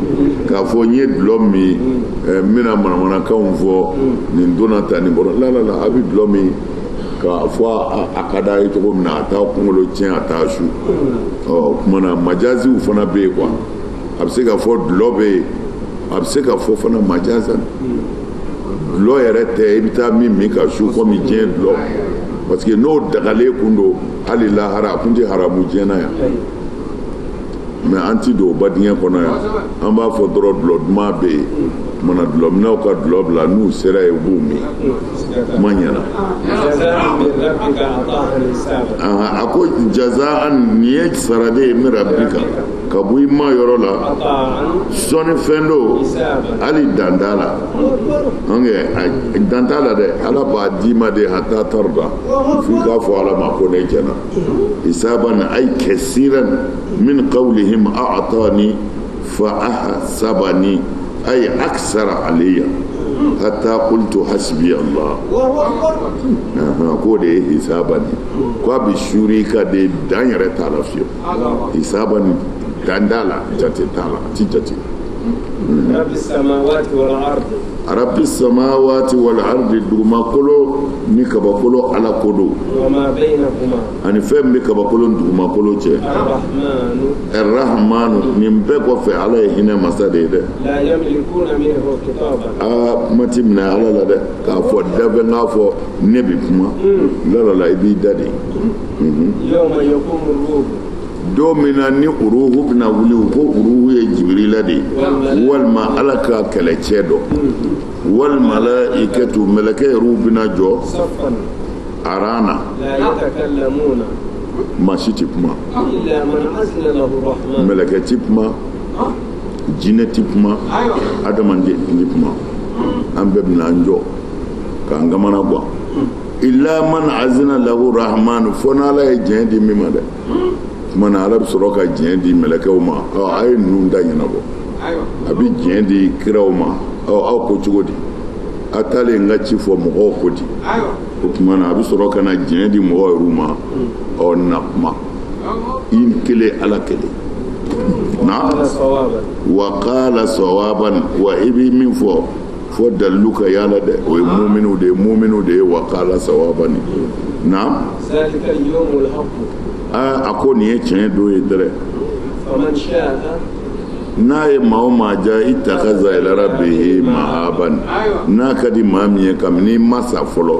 k'a fɔ n ye dulɔ min n bɛna manamanakanw fɔ nin donna tan nin bɔra la a bɛ dulɔ min k'a fɔ a ka d'a ye cogo min na a t'a kunkolo tiɲɛ a t'a su o kumana majaziw fana bɛ yen quoi a bɛ se ka fɔ dulɔ bɛ yen a bɛ se ka fɔ fana majazan dulɔ yɛrɛ tɛ i bɛ taa min ka su komi diɲɛ dulɔ parce que n'o dagalen kun don hali lahara a kun tɛ haramu diɲɛ na yan mais an ti don o badingɛ kɔnɔ yan an b'a fɔ dɔrɔn dulɔ duman bɛ yen mana dulɔminaw ka dulɔ bila n'u sera yen u b'u min kuma ɲɛna a ko jazaan nin ye sara de ye min rabbika ka bɔ i ma yɔrɔ la sɔnni fɛn do hali dan t'a la dan t'a la dɛ ala b'a d'i ma de hatta tarda f'i k'a fɔ ala ma ko ne jɛna isaban ay kasiran min qawlihim a'tani fa ahsabani ay aksara alayya hatta qultu hasbi Allah ko de ye hisabani ko a bɛ suri ka de dan yɛrɛ t'a la fiyewu hisabani dan t'a la jate t'a la a ti jate rabbi samawati wal ardi dugumakolo ni kabakolo ala ko do ani fɛn min bɛ kabakolo ni dugumakolo cɛ arrahmanu nin bɛɛ kɔfɛ ala ye hinɛ masa de ye dɛ mati minɛ ala la dɛ k'a fɔ dafɛ n k'a fɔ ne bɛ kuma lalala i b'i da de don min na ni uruhu bɛna wuli u ko uruhu ye jibirila de ye walima ala ka kɛlɛcɛ dɔ walima malaikatu mɛlɛkɛ yɛrɛw bɛna jɔ arana maa si tɛ kuma mɛlɛkɛ tɛ kuma jinɛ tɛ kuma adamaden tɛ kuma an bɛɛ bɛna an jɔ k'an kamana gan illa man azina lahu rahmanu fo n'ala ye diɲɛ di min ma dɛ kumana ala bɛ sɔrɔ ka diɲɛ di mɛlɛkɛw ma a ye ninnu da ɲɛnabɔ a bɛ diɲɛ di kiraw ma aw ko cogo di a taalen n ka ci fɔ mɔgɔw ko di o kumana a bɛ sɔrɔ ka na diɲɛ di mɔgɔw yɛrɛ ma na kuma i kelen ala kelen na wa qala sawaban wa i bɛ min fɔ fo dalilu ka yala dɛ o ye muminu de ye wa qala sawaban na a ko nin ye tiɲɛ don ye dɛrɛ n'a ye maa o maa diya i takaza ila rabbihi ma'aban n'a ka di maa min ye kabini masa fɔlɔ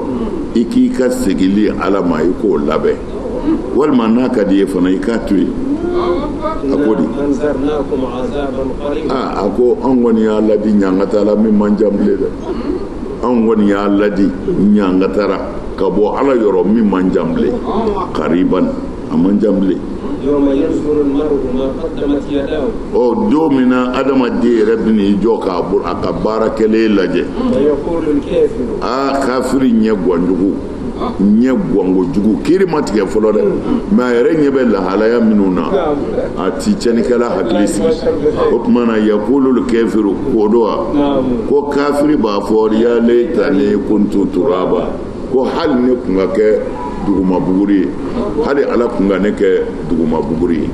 i k'i ka segili ala ma i k'o labɛn walima n'a ka di ye fana i k'a to yen a ko di a ko an kɔni y'a ladi ɲangata la min man jan bilen dɛ an kɔni y'a ladi ɲangata la ka bɔ ala yɔrɔ min man jan bilen kariban a man jan bilen don min na adamaden yɛrɛ bɛ n'i jɔ a ka baara kɛlen lajɛ kafiri ɲɛ ganjugu ɲɛ gwango jugu kiri ma tigɛ fɔlɔ dɛ mais a yɛrɛ ɲɛ bɛ lahalaya minnu na a ti cɛnikɛla hakili sigi o tuma na yaqulul kafiru ko do wa ko kafiri b'a fɔ ya laitani kuntu turaba ko hali ne kun ka kɛ duguma buguri ye hali ala kun ka ne kɛ duguma buguri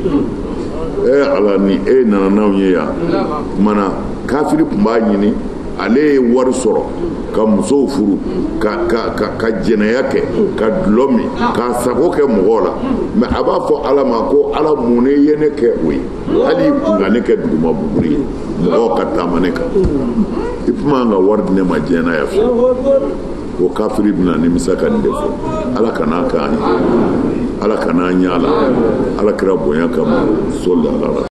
ye ala ni nana n'anw ye yan kumana kafiri kun b'a ɲini ale ye wari sɔrɔ ka musow furu ka jɛnɛya kɛ ka dulɔ min k'a sago kɛ mɔgɔw la mais a b'a fɔ ala ma ko ala mun ne ye ne kɛ o ye hali kun ka ne kɛ duguma buguri ye mɔgɔw ka taama ne kan i tuma ka wari di ne ma diɲɛ na yan fɛ o kafiri bɛna nimisa ka nin de fɔ ala kan'a k'an ye ala kan'a ɲɛ a la ala kɛra bonya kama soli ala la